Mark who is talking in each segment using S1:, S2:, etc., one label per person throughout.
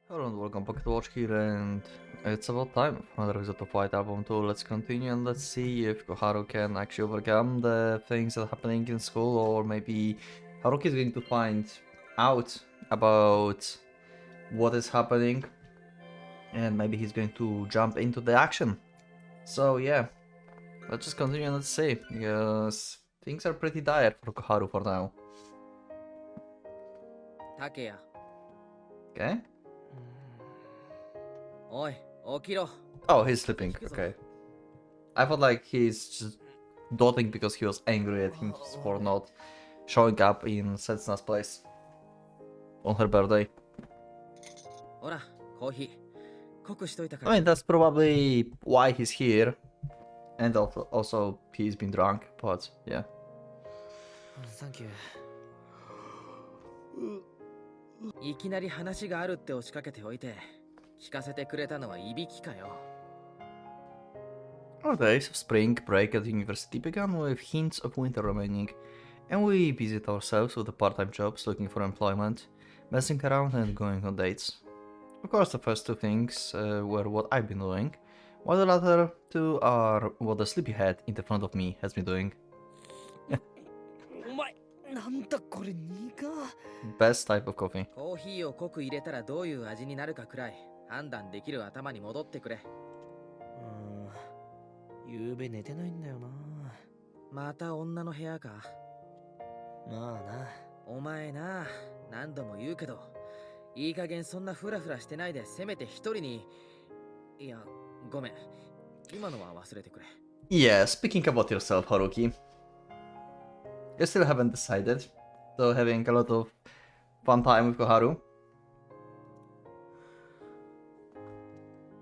S1: Hello and welcome back to Watch here, and it's about time for another episode of White Album 2. Let's continue and let's see if Koharu can actually overcome the things that are happening in school, or maybe Haruki is going to find out about what is happening and maybe he's going to jump into the action. So yeah, let's just continue and let's see, because things are pretty dire for Koharu for now.
S2: Takeya.
S1: Okay?
S2: Oi, okiro.
S1: Oh, he's sleeping, okay. I thought like he's just dotting because he was angry at him for not showing up in Setsuna's place on her birthday.
S2: Ora, coffee.
S1: I mean, that's probably why he's here. And also he's been drunk, but yeah.
S2: Thank you. いきなり話があるって押しかけておいて聞かせてくれたのはいびきかよ。
S1: Our days of spring break at the university began with hints of winter remaining, and we busied ourselves with the part-time jobs, looking for employment, messing around and going on dates. Of course, the first two things were what I've been doing, while the latter two are what the sleepyhead in the front of me has been doing. Best type of coffee.
S2: コーヒーを濃く入れたらどういう味になるかくらい判断できる頭に戻ってくれ。
S3: ゆうべ寝てないんだよな。
S2: また女の部屋か。
S3: まあな。
S2: お前な、何度も言うけど、いい加減そんなフラフラしてないでせめて一人に。いや、ごめん。今のは忘れてくれ。
S1: Yeah, speaking about yourself, Haruki. You still haven't decided, so having a lot of fun time with Koharu.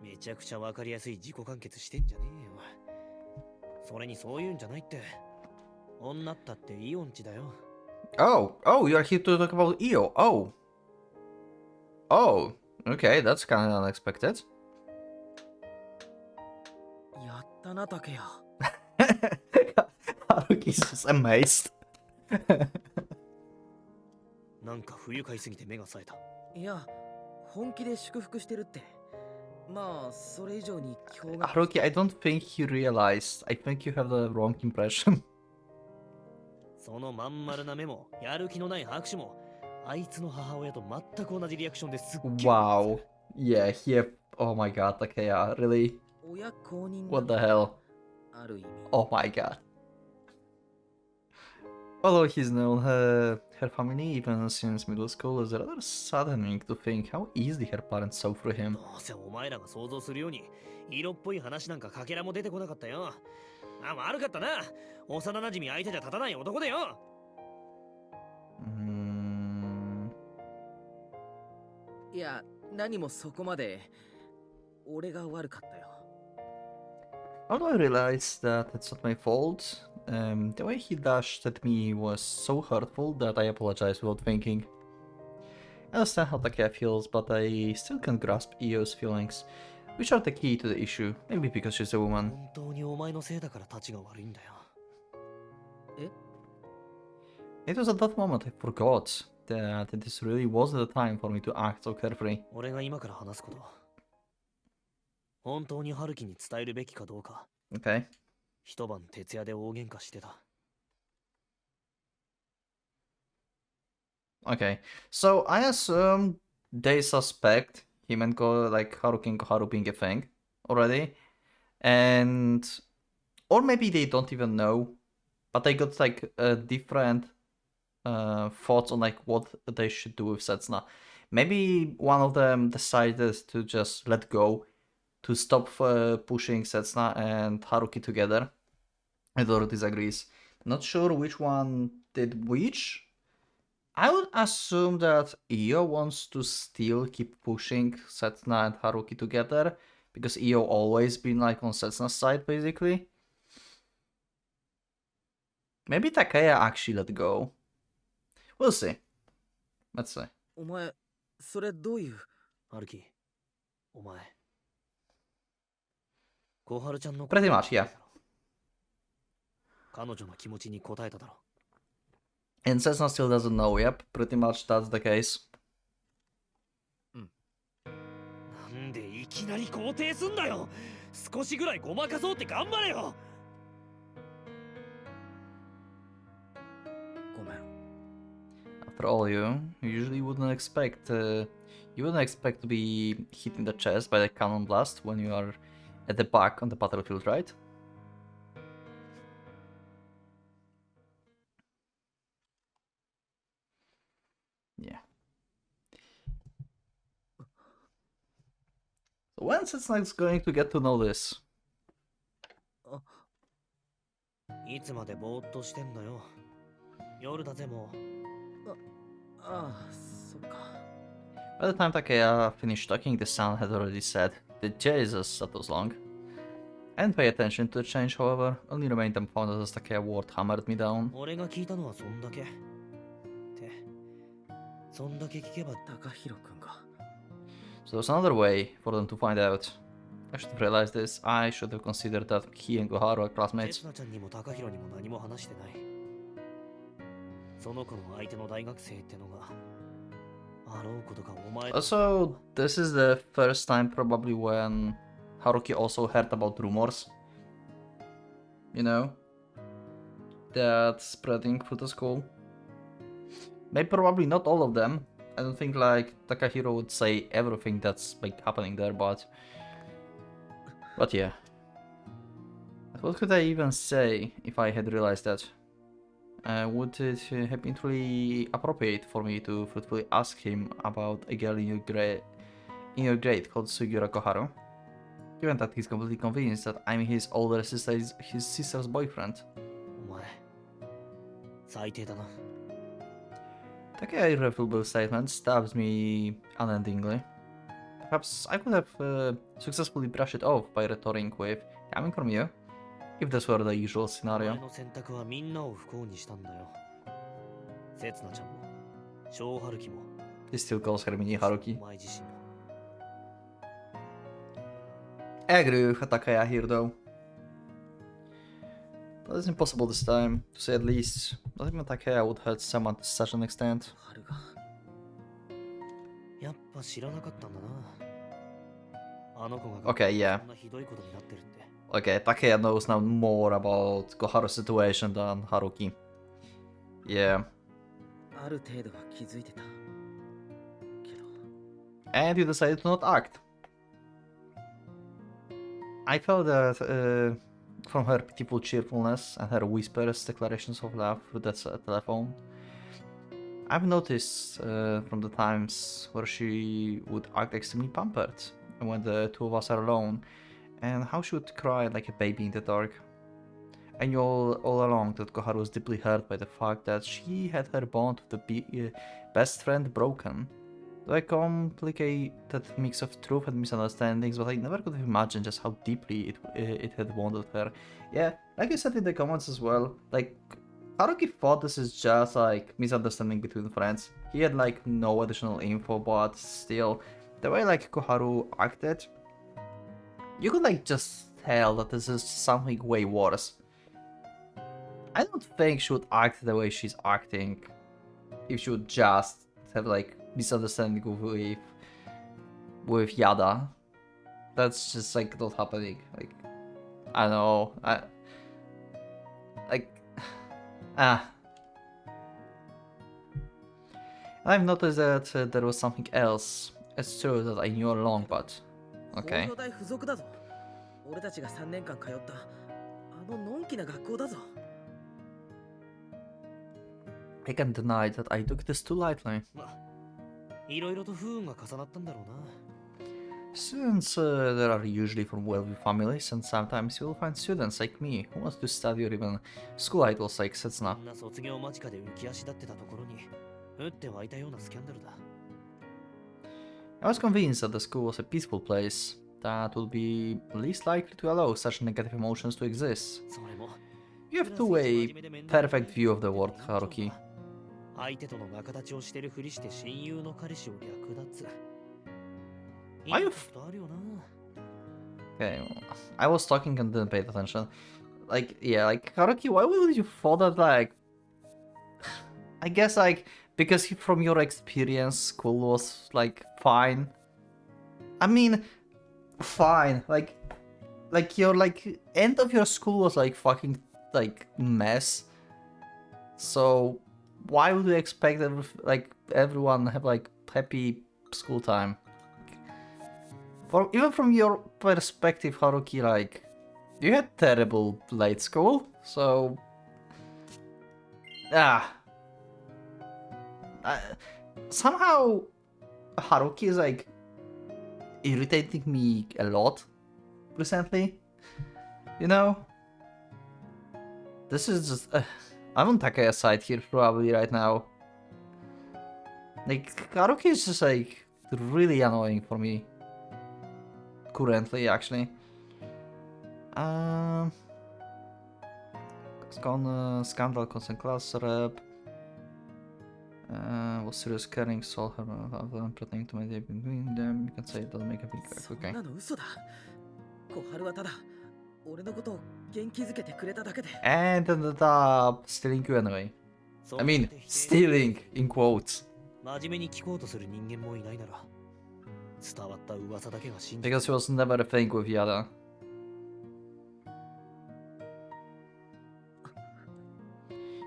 S3: めちゃくちゃわかりやすい自己完結してんじゃねえよ。それにそういうんじゃないって。女ったってイオンチだよ。
S1: Oh, you are here to talk about Io. Oh, okay, that's kind of unexpected.
S2: やったな、タケヤ。
S1: Haruki's just amazed.
S3: なんか不愉快すぎて目が冴えた。
S2: いや、本気で祝福してるって。まあ、それ以上に驚愕。
S1: Haruki, I don't think you realized. I think you have the wrong impression.
S3: そのまん丸な目も、やる気のない拍手も、あいつの母親と全く同じリアクションですっげえ。
S1: Wow. Yeah, he. Oh my god, okay, yeah, really?
S2: 親公認。
S1: What the hell?
S2: ある意味。
S1: Oh my god. Although he's known her family even since middle school, it's rather saddening to think how easily her parents saw through him.
S3: どうせお前らが想像するように、色っぽい話なんかかけらも出てこなかったよ。あ、悪かったな。幼馴染相手じゃ立たない男でよ。
S2: いや、何もそこまで。俺が悪かったよ。
S1: Although I realized that it's not my fault, the way he dashed at me was so hurtful that I apologized without thinking. I understand how Takeya feels, but I still can't grasp Io's feelings, which are the key to the issue, maybe because she's a woman.
S3: 本当にお前のせいだから立ちが悪いんだよ。
S2: え?
S1: It was at that moment I forgot that this really wasn't the time for me to act so carefree.
S3: 俺が今から話すこと。本当に春樹に伝えるべきかどうか。
S1: Okay.
S3: 一晩徹夜で大喧嘩してた。
S1: Okay, so I assume they suspect him and Haruki and Koharu being a thing already, and or maybe they don't even know, but they got like different thoughts on like what they should do with Setsuna. Maybe one of them decided to just let go, to stop pushing Setsuna and Haruki together. The other disagrees. Not sure which one did which. I would assume that Io wants to still keep pushing Setsuna and Haruki together, because Io always been like on Setsuna's side basically. Maybe Takeya actually let go. We'll see. Let's see.
S2: お前、それどういう。
S3: 春樹、お前。小春ちゃんの。
S1: Pretty much, yeah.
S3: 彼女の気持ちに応えただろ。
S1: And Setsuna still doesn't know. Yep, pretty much that's the case.
S3: いきなり肯定すんなよ。少しぐらいごまかそうって頑張れよ。
S2: ごめん。
S1: After all, you usually you wouldn't expect to be hit in the chest by the cannon blast when you are at the back on the battlefield, right? Yeah. So when's Setsna's going to get to know this?
S3: いつまでぼーっとしてんだよ。夜だぜもう。
S2: ああ、そっか。
S1: By the time Takeya finished talking, the sun had already set. The Jesus, that was long. I didn't pay attention to the change, however, only remained dumbfounded as Takeya word hammered me down.
S3: 俺が聞いたのはそんだけ。って、そんだけ聞けば
S2: 高弘くんが。
S1: So there's another way for them to find out. I should have realized this. I should have considered that he and Goharu are classmates.
S3: 刹那ちゃんにも高弘にも何も話してない。その子の相手の大学生ってのが、あろうことかお前。
S1: Also, this is the first time probably when Haruki also heard about rumors. You know? That spreading through the school. Maybe probably not all of them. I don't think like Takahiro would say everything that's like happening there, but yeah. What could I even say if I had realized that? Would it have been truly appropriate for me to fruitfully ask him about a girl in your grade called Sugiura Koharu? Given that he's completely convinced that I'm his older his sister's boyfriend.
S3: お前、最低だな。
S1: Takeya's irrefutable statement stabs me unendingly. Perhaps I could have successfully brushed it off by retorting with, coming from you, if this were the usual
S3: お
S1: scenario.
S3: 前の選択はみんなを不幸にしたんだよ。刹那ちゃんも、小春樹も、
S1: He still calls her Mini Haruki.
S3: お前自身も。
S1: I agree with Takaya here though. But it's impossible this time, to say at least. Not even Takaya would hurt someone to such an extent.
S2: 春が。
S3: やっぱ知らなかったんだな。あの子が
S1: Okay, yeah.
S3: こんなひどいことになってるって。
S1: Okay, Takaya knows now more about Koharu's situation than Haruki. Yeah.
S2: ある程度は気づいてた。けど。
S1: And you decided to not act. I felt that from her pitiful cheerfulness and her whispers declarations of love through that telephone. I've noticed from the times where she would act extremely pampered when the two of us are alone, and how she would cry like a baby in the dark. I knew all along that Koharu was deeply hurt by the fact that she had her bond with the best friend broken. Though I complicate that mix of truth and misunderstandings, but I never could have imagined just how deeply it had wounded her. Yeah, like you said in the comments as well, like, Haruki thought this is just like misunderstanding between friends. He had like no additional info, but still, the way like Koharu acted, you could like just tell that this is something way worse. I don't think she would act the way she's acting if she would just have like misunderstanding with Yada. That's just like not happening. Like, I don't know. I've noticed that there was something else. It's true that I knew all along, but okay.
S2: 工業大附属だぞ。俺たちが3年間通ったあののんきな学校だぞ。
S1: I can't deny that I took this too lightly.
S3: まあ、いろいろと不運が重なったんだろうな。
S1: Students there are usually from wealthy families, and sometimes you'll find students like me who want to study or even school idols like Setsuna.
S3: こんな卒業間近で浮き足立ってたところに、打って湧いたようなスキャンダルだ。
S1: I was convinced that the school was a peaceful place that would be least likely to allow such negative emotions to exist.
S3: それも、
S1: You have to a perfect view of the world, Haruki.
S3: 相手との仲立ちをしてるふりして親友の彼氏を略奪。
S1: Are you
S3: インパクトあるよな。
S1: Okay, I was talking and didn't pay attention. Like, yeah, like, Haruki, why would you thought that, like... I guess, like, because from your experience, school was, like, fine. I mean, fine. Like your like end of your school was like fucking like mess. So why would we expect everyone have like happy school time? Even from your perspective, Haruki, like you had terrible late school, so ah, somehow Haruki is like irritating me a lot recently. You know, this is just I'm on Takeya's side here probably right now. Like Haruki is just like really annoying for me currently, actually. Scandal, constant class rep. Was serious caring, soul her pretending to mediate between them. You can say it doesn't make a big crack. Okay.
S2: そんなの嘘だ。小春はただ俺のことを元気づけてくれただけで。
S1: And ended up stealing you anyway. I mean, stealing in quotes.
S3: 真面目に聞こうとする人間もいないなら伝わった噂だけが信じ
S1: Because he was never a thing with Yada.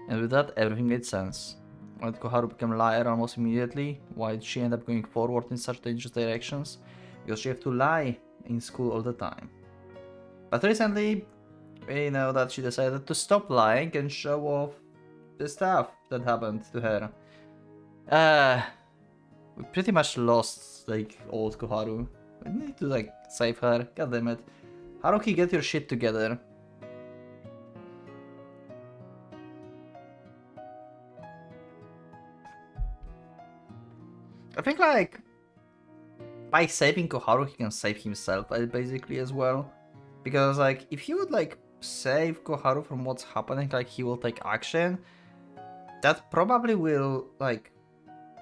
S1: And with that, everything made sense. Why did Koharu become a liar almost immediately? Why did she end up going forward in such dangerous directions? Because she had to lie in school all the time. But recently, we know that she decided to stop lying and show off the stuff that happened to her. We pretty much lost, like, old Koharu. We need to, like, save her. God damn it. Haruki, get your shit together. I think, like, by saving Koharu, he can save himself, basically, as well. Because, like, if he would, like, save Koharu from what's happening, like, he will take action, that probably will, like,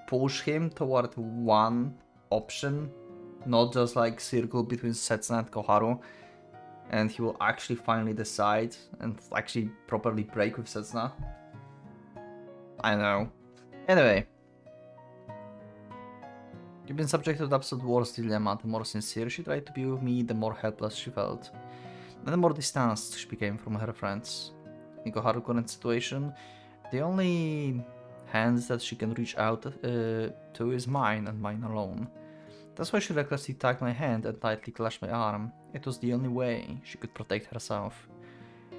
S1: push him toward one option, not just, like, circle between Setsuna and Koharu, and he will actually finally decide and actually properly break with Setsuna. I know. Anyway. You've been subject to the absolute worst dilemma. The more sincere she tried to be with me, the more helpless she felt. And the more distanced she became from her friends. In Koharu's current situation, the only hands that she can reach out to is mine and mine alone. That's why she recklessly tugged my hand and tightly clutched my arm. It was the only way she could protect herself.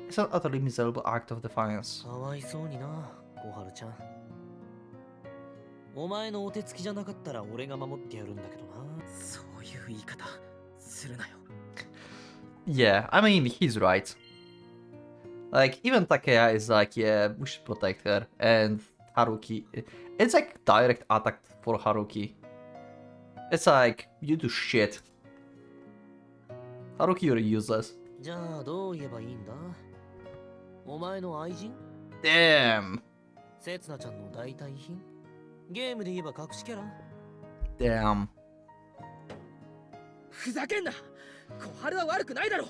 S1: It's an utterly miserable act of defiance.
S3: かわいそうにな小春ちゃんお前のお手つきじゃなかったら俺が守ってやるんだけどな
S2: そういう言い方するなよ。
S1: Yeah, I mean, he's right. Like, even Takeya is like, yeah, we should protect her. And Haruki, it's like direct attack for Haruki. It's like, you do shit. Haruki, you're useless.
S3: じゃあどう言えばいいんだお前の愛人
S1: Damn.
S3: せつなちゃんの代替品ゲームで言えば隠しキャラ
S1: Damn.
S2: ふざけんな。小春は悪くないだろ。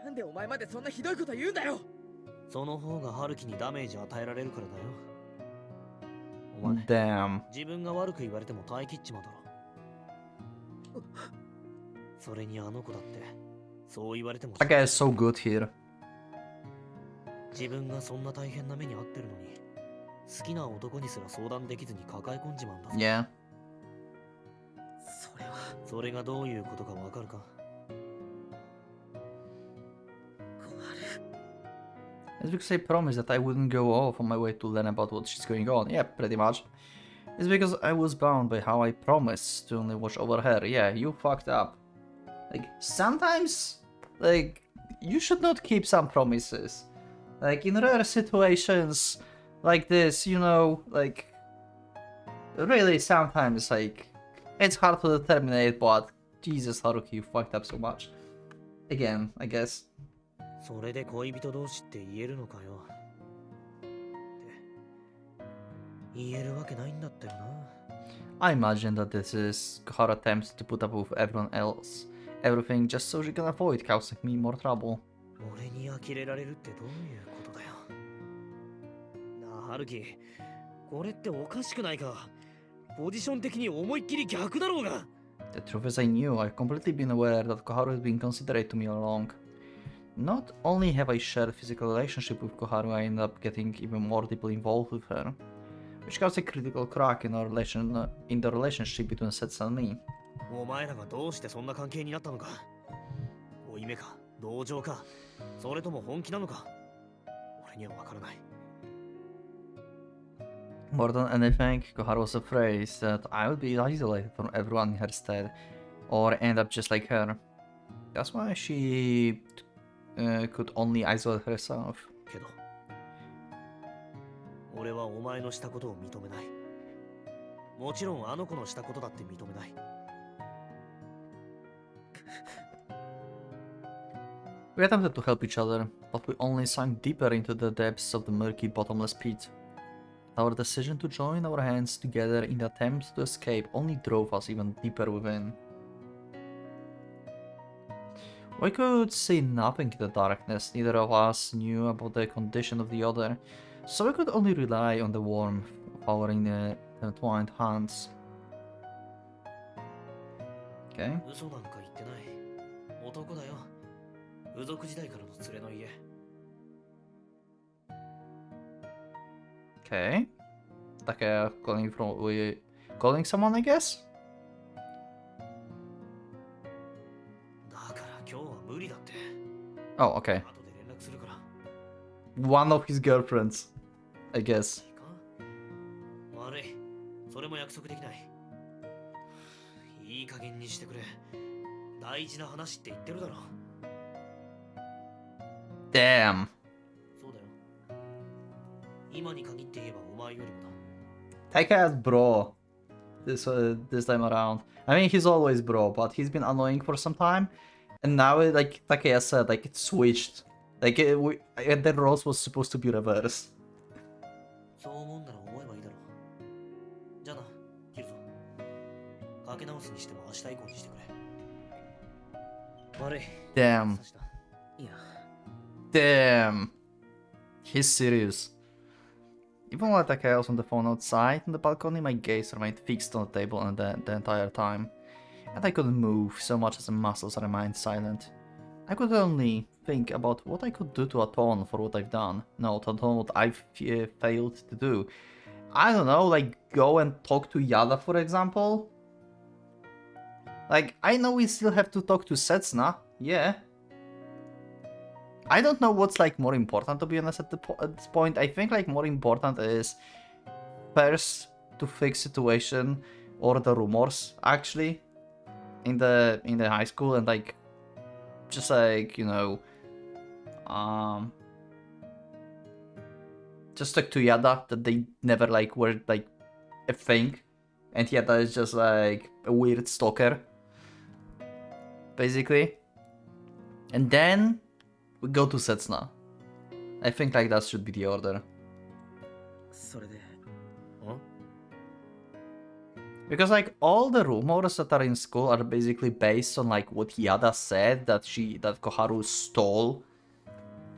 S2: なんでお前までそんなひどいこと言うんだよ。
S3: その方が春樹にダメージ与えられるからだよお前
S1: Damn.
S3: 自分が悪く言われても耐えきっちまうだろそれにあの子だってそう言われても
S1: That guy is so good here.
S3: 自分がそんな大変な目に遭ってるのに好きな男にすら相談できずに抱え込んじまうんだぞ
S1: Yeah.
S2: それは
S3: それがどういうことかわかるか
S1: It's because I promised that I wouldn't go off on my way to learn about what she's going on. Yeah, pretty much. It's because I was bound by how I promised to only watch over her. Yeah, you fucked up. Like, sometimes, like, you should not keep some promises. Like, in rare situations like this, you know, like, really sometimes, like, it's hard to determine, but Jesus, Haruki, you fucked up so much. Again, I guess.
S3: それで恋人同士って言えるのかよって言えるわけないんだったよな
S1: I imagine that this is her attempt to put up with everyone else. Everything just so she can avoid causing me more trouble.
S3: 俺に呆れられるってどういうことだよなあ春樹これっておかしくないかポジション的に思いっきり逆だろうが
S1: The truth is I knew. I've completely been aware that Koharu has been considerate to me all along. Not only have I shared a physical relationship with Koharu, I ended up getting even more deeply involved with her, which caused a critical crack in the relationship between Setsu and me.
S3: お前らがどうしてそんな関係になったのか。負い目か、同情か、それとも本気なのか。俺にはわからない。
S1: More than anything, Koharu was afraid that I would be isolated from everyone in her stead, or end up just like her. That's why she could only isolate herself.
S3: けど、俺はお前のしたことを認めない。もちろんあの子のしたことだって認めない。
S1: We attempted to help each other, but we only sank deeper into the depths of the murky, bottomless pit. Our decision to join our hands together in the attempt to escape only drove us even deeper within. We could see nothing in the darkness, neither of us knew about the condition of the other, so we could only rely on the warmth of our intertwined hands. Okay.
S3: 嘘なんか言ってない。男だよ。部族時代からの連れの家。
S1: Okay. Like calling someone, I guess?
S3: だから今日は無理だって。
S1: Oh, okay.
S3: 後で連絡するから。
S1: One of his girlfriends, I guess.
S3: いいか？悪い。それも約束できない。いい加減にしてくれ。大事な話って言ってるだろ。
S1: Damn.
S3: そうだよ。今に限って言えばお前よりもだ。
S1: Takaya is bro this time around. I mean, he's always bro, but he's been annoying for some time, and now like Takaya said, like it switched. Like the roles was supposed to be reversed.
S3: そう思うんなら思えばいいだろう。じゃあな、切るぞ。かけ直すにしても明日以降にしてくれ。悪い。
S1: Damn.
S3: 刺した。
S2: いや、
S1: Damn. He's serious. Even while Takaya was on the phone outside on the balcony, my gaze remained fixed on the table and the entire time. And I couldn't move, so much as the muscles remained silent. I could only think about what I could do to atone for what I've done. No, to atone what I've failed to do. I don't know, like go and talk to Yada, for example. Like, I know we still have to talk to Setsuna, yeah. I don't know what's like more important, to be honest, at this point. I think like more important is first to fix situation or the rumors actually in the high school, and like just like, you know, just talk to Yada that they never like were like a thing, and Yada is just like a weird stalker basically, and then we go to Setsuna. I think like that should be the order.
S2: それで、
S1: Because like all the rumors that are in school are basically based on like what Yada said, that Koharu stole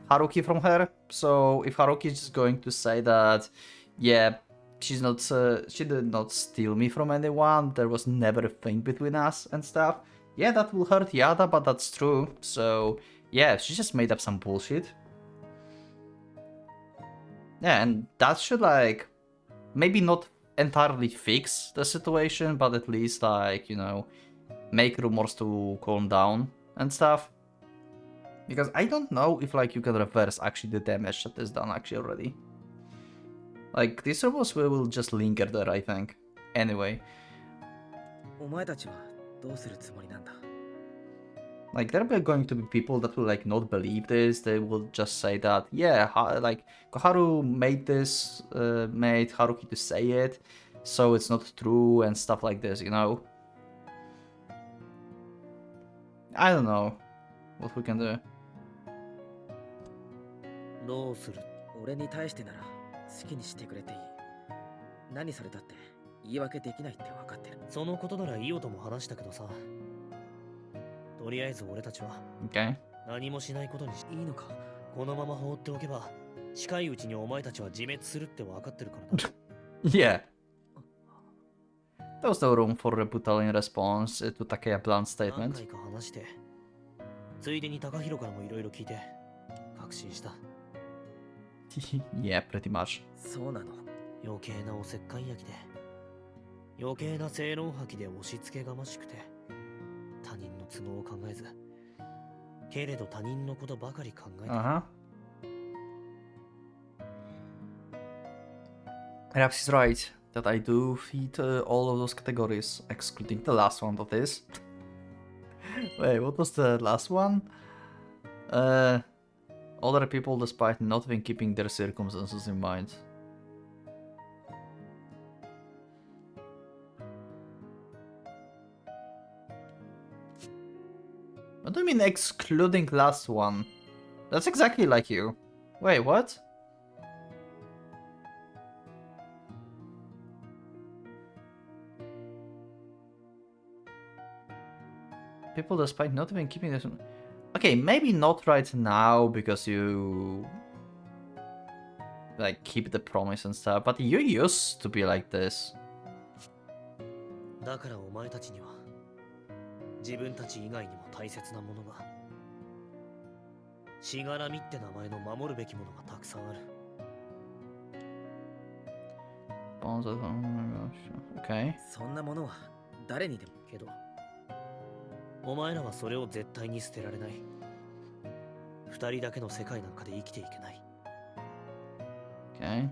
S1: Haruki from her. So if Haruki is just going to say that, yeah, she did not steal me from anyone, there was never a thing between us and stuff, yeah, that will hurt Yada, but that's true. So yeah, she just made up some bullshit. Yeah, and that should like maybe not entirely fix the situation, but at least like, you know, make rumors to calm down and stuff. Because I don't know if like you can reverse actually the damage that is done actually already. Like these rumors will just linger there, I think. Anyway.
S2: お前たちはどうするつもりなんだ？
S1: Like there are going to be people that will like not believe this. They will just say that, yeah, like Koharu made this, made Haruki to say it, so it's not true and stuff like this, you know. I don't know what we can do.
S3: どうする？
S2: 俺に対してなら好きにしてくれていい。何されたって言い訳できないって分かってる。
S3: そのことならイオとも話したけどさ。とりあえず俺たちは
S1: Okay.
S3: 何もしないことにし
S2: いいのか？
S3: このまま放っておけば近いうちにお前たちは自滅するって分かってるからな。
S1: Yeah. There was no room for rebuttal in response to Takeya's blunt
S3: 何
S1: statement.
S3: 回か話して、ついでに高弘からもいろいろ聞いて、確信した。
S1: Yeah, pretty much.
S2: そうなの。
S3: 余計なおせっかい焼きで、余計な正論吐きで押し付けがましくて、他人の都合を考えず、けれど他人のことばかり考えて、
S1: Uh-huh. Perhaps he's right that I do fit all of those categories, excluding the last one, that is. Wait, what was the last one? Other people despite not even keeping their circumstances in mind. What do you mean excluding last one? That's exactly like you. Wait, what? People despite not even keeping this. Okay, maybe not right now because you like keep the promise and stuff, but you used to be like this.
S3: だからお前たちには、自分たち以外にも大切なものが、しがらみって名前の守るべきものがたくさんある。
S1: Bonds of- oh my gosh. Okay.
S2: そんなものは誰にでも。
S3: けど、お前らはそれを絶対に捨てられない。二人だけの世界なんかで生きていけない。
S1: Okay.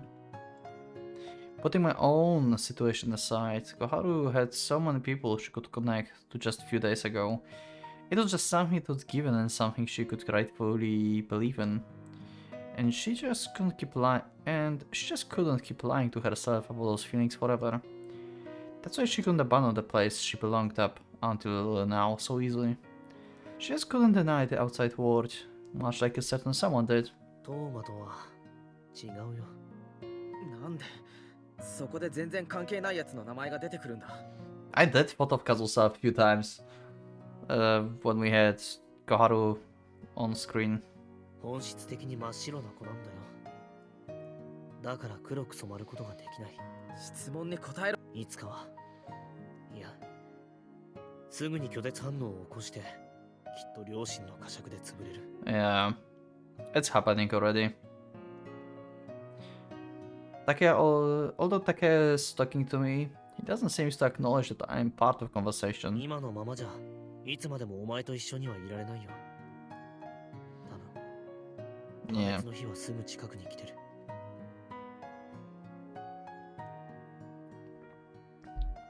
S1: Putting my own situation aside, Koharu had so many people she could connect to just a few days ago. It was just something it was given and something she could rightfully believe in. And she just couldn't keep lying to herself about those feelings forever. That's why she couldn't abandon the place she belonged up until now so easily. She just couldn't deny the outside world, much like a certain someone did.
S3: トーマとは違うよ。
S2: なんでそこで全然関係ないやつの名前が出てくるんだ。
S1: I did thought of Kazusa a few times when we had Koharu on screen.
S3: 本質的に真っ白な子なんだよ。だから黒く染まることができない。
S2: 質問に答えろ。
S3: いつかは、いや、すぐに拒絶反応を起こして、きっと両親の呵責で潰れる。
S1: Yeah, it's happening already. Takeya, although Takeya is talking to me, he doesn't seem to acknowledge that I'm part of conversation.
S3: 今のままじゃ、いつまでもお前と一緒にはいられないよ。多分、破
S1: Yeah.
S3: 滅の日はすぐ近くに来てる。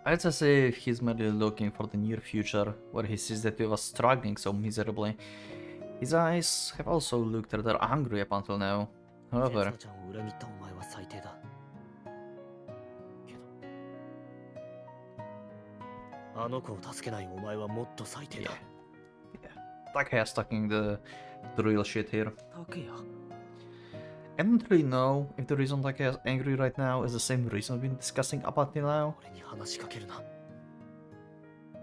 S1: It's as if he's merely looking for the near future, where he sees that we were struggling so miserably. His eyes have also looked rather angry up until now.
S3: セ
S1: However,
S3: ツナちゃんを裏切ったお前は最低だ。けど、あの子を助けないお前はもっと最低だ。
S1: Takeya's talking the real shit here.
S2: タケヤ。
S1: I don't really know if the reason Takeya's angry right now is the same reason we've been discussing up until now.
S3: 俺に話しかけるな。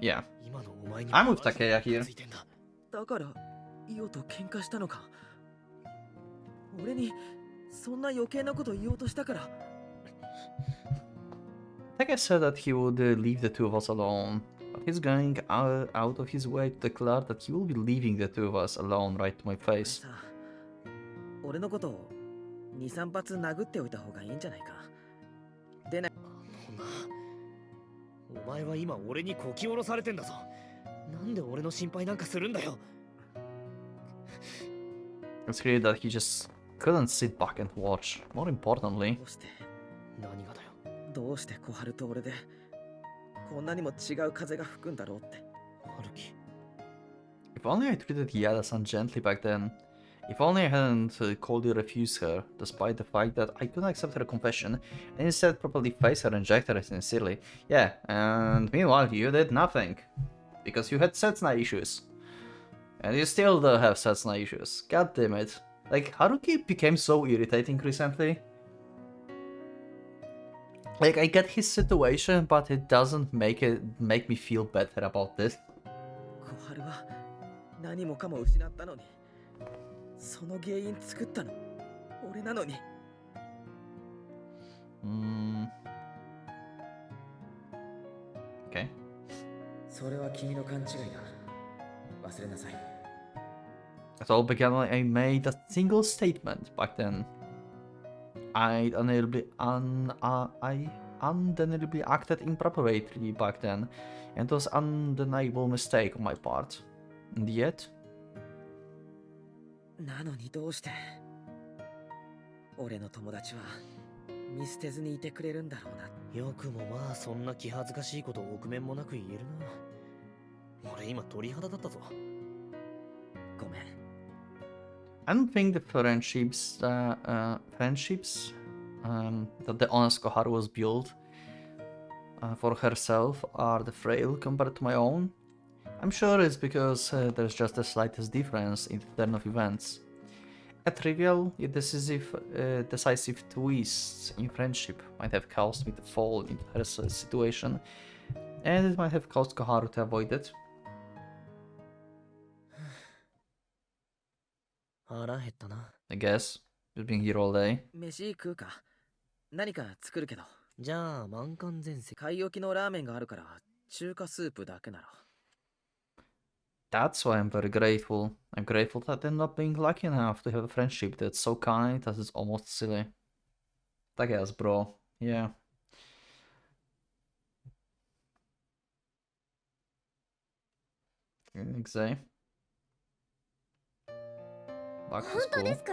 S1: Yeah,
S3: 今のお前に
S1: I'm with Takeya here.
S3: ついてんだ。
S2: だからイオと喧嘩したのか。俺にそんな余計なこと言おうとしたから。
S1: Takeya said that he would leave the two of us alone, but he's going out of his way to declare that he will be leaving the two of us alone right to my face.
S2: さ、俺のことを2、3発殴っておいた方がいいんじゃないか。でな。
S3: お前は今俺にこき下ろされてんだぞ。なんで俺の心配なんかするんだよ。
S1: It's clear that he just couldn't sit back and watch. More importantly,
S2: どうして、
S3: 何がだよ。
S2: どうして小春と俺でこんなにも違う風が吹くんだろうって。
S3: 春樹。
S1: if only I treated Yada-san gently back then. If only I hadn't coldly refused her, despite the fact that I couldn't accept her confession, and instead properly face her and reject her sincerely. Yeah, and meanwhile you did nothing. Because you had Setsuna issues. And you still do have Setsuna issues. God damn it. Like, Haruki became so irritating recently. Like, I get his situation, but it doesn't make me feel better about this.
S2: 小春は何もかも失ったのに、その原因作ったの俺なのに。それは君の勘違いだ。忘れなさい。
S1: It all began when I made a single statement back then. I undeniably acted inappropriately back then, and it was an undeniable mistake on my part. And yet,
S2: なのにどうして俺の友達は見捨てずにいてくれるんだろうな。
S3: よくもまあそんな気恥ずかしいことを臆面もなく言えるな。俺今鳥肌だったぞ。
S2: ごめん。
S1: I don't think the friendships that the honest Koharu was built for herself are the frail compared to my own. I'm sure it's because there's just the slightest difference in the turn of events. A trivial yet decisive twist in friendship might have caused me to fall into her situation, and it might have caused Koharu to avoid it.
S3: 腹減ったな。
S1: I guess. Just being here all day.
S2: 飯食うか。何か作るけど。
S3: じゃあ満館全席。
S2: 買い置きのラーメンがあるから中華スープだけなら。
S1: That's why I'm very grateful. I'm grateful that I ended up being lucky enough to have a friendship that's so kind that it's almost silly. I guess, bro. Yeah. Exactly. Back to
S4: 本当で
S1: school.
S4: すか。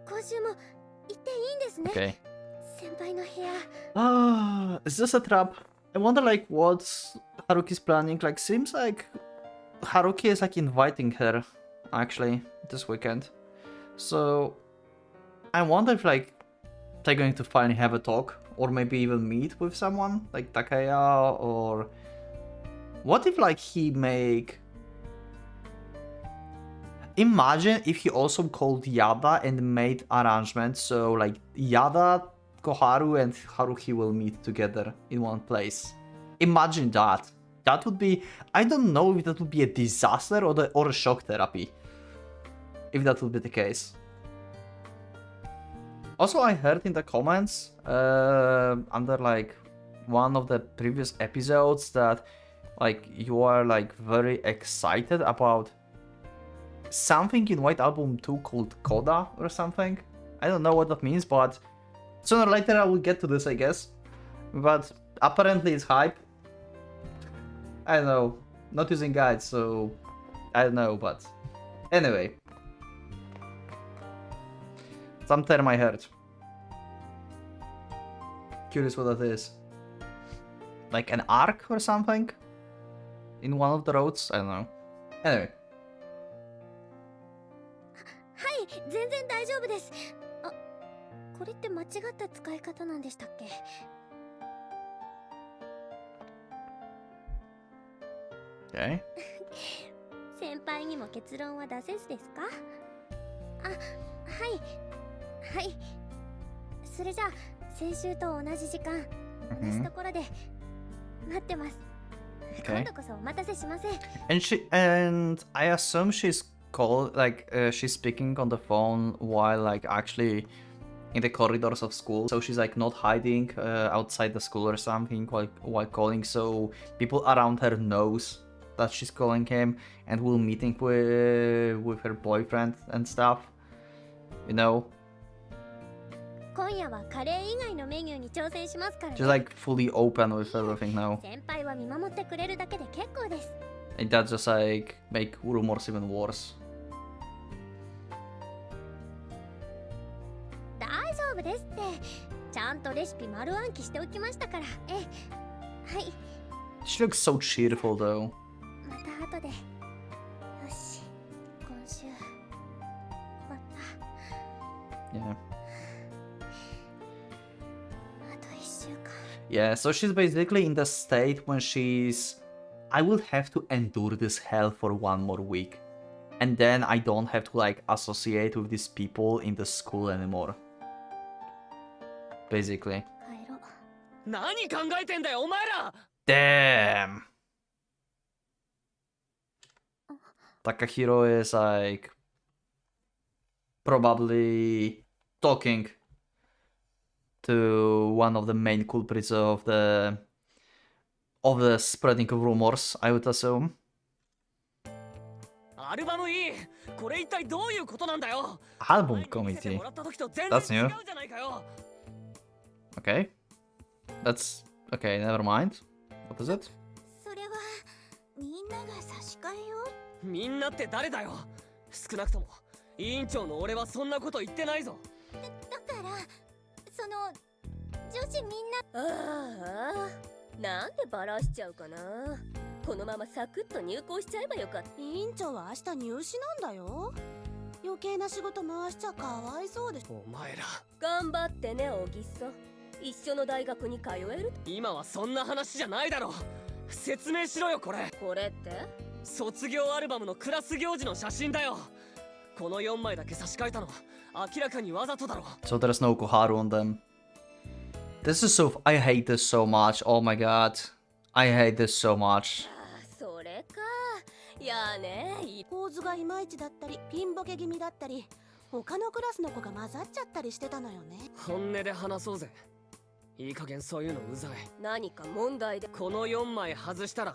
S4: 今週も行っていいんですね。
S1: Okay.
S4: 先輩の部屋。
S1: Is this a trap? I wonder, like, what Haruki's planning. Like, seems like Haruki is like inviting her, actually, this weekend. So I wonder if like they're going to finally have a talk, or maybe even meet with someone like Takaya, or what if like he make. Imagine if he also called Yada and made arrangements so like Yada, Koharu, and Haruki will meet together in one place. Imagine that. That would be. I don't know if that would be a disaster or a shock therapy. If that would be the case. Also, I heard in the comments under like one of the previous episodes that like you are like very excited about something in White Album 2 called Coda or something. I don't know what that means, but sooner or later I will get to this, I guess. But apparently it's hype. I don't know, not using guides, so I don't know, but anyway. Some term I heard. Curious what that is. Like an arc or something? In one of the roads? I don't know. Anyway.
S4: はい、全然大丈夫です。あ、これって間違った使い方なんでしたっけ？
S1: Okay.
S4: 先輩にも結論は出せずですか？あ、はいはい。それじゃあ先週と同じ時間、同じところで待ってます。今
S1: Okay.
S4: 度こそお待たせしません。
S1: And I assume she's she's speaking on the phone while like actually in the corridors of school. So she's like not hiding outside the school or something while calling. So people around her knows that she's calling him and will meeting with her boyfriend and stuff. You know.
S4: 今夜はカレー以外のメニューに挑戦しますからね。
S1: She's like fully open with everything now.
S4: 先輩は見守ってくれるだけで結構です。
S1: And that just like make rumors even worse.
S4: 大丈夫ですって。ちゃんとレシピ丸暗記しておきましたから。ええ、はい。
S1: She looks so cheerful though.
S4: また後で。よし、今週終わった。
S1: Yeah.
S4: あと1週間。
S1: Yeah, so she's basically in the state when I will have to endure this hell for one more week. And then I don't have to like associate with these people in the school anymore. Basically.
S4: 帰ろう。
S2: 何考えてんだよお前ら。
S1: Damn! Takahiro is like probably talking to one of the main culprits of of the spreading rumors, I would assume.
S3: アルバムいい。これ一体どういうことなんだよ。
S1: Album
S3: 前に見せて
S1: committee.
S3: もらった時と全
S1: That's
S3: 然違
S1: new.
S3: うじゃないかよ。
S1: Okay. That's okay, never mind. What is it?
S4: それはみんなが差し替えよう。
S3: みんなって誰だよ。少なくとも委員長の俺はそんなこと言ってないぞ。
S4: だからその女子みんなああなんでバラしちゃうかな。このままサクッと入校しちゃえばよかった。
S5: 委員長は明日入試なんだよ。余計な仕事回しちゃかわいそうでしょ。
S3: お前ら
S4: 頑張ってね小木さん。一緒の大学に通える。
S3: 今はそんな話じゃないだろ。説明しろよこれ。
S4: これって
S3: 卒業アルバムのクラス行事の写真だよ。この4枚だけ差し替えたのは明らかにわざとだろ。
S1: So there's no Koharu on them. This is so. I hate this so much. Oh my god. I hate this so much.
S4: それか。いやね
S5: 構図がいまいちだったりピンボケ気味だったり他のクラスの子が混ざっちゃったりしてたのよね。
S3: 本音で話そうぜ。いい加減そういうのうざい。
S4: 何か問題で。
S3: この4枚外したら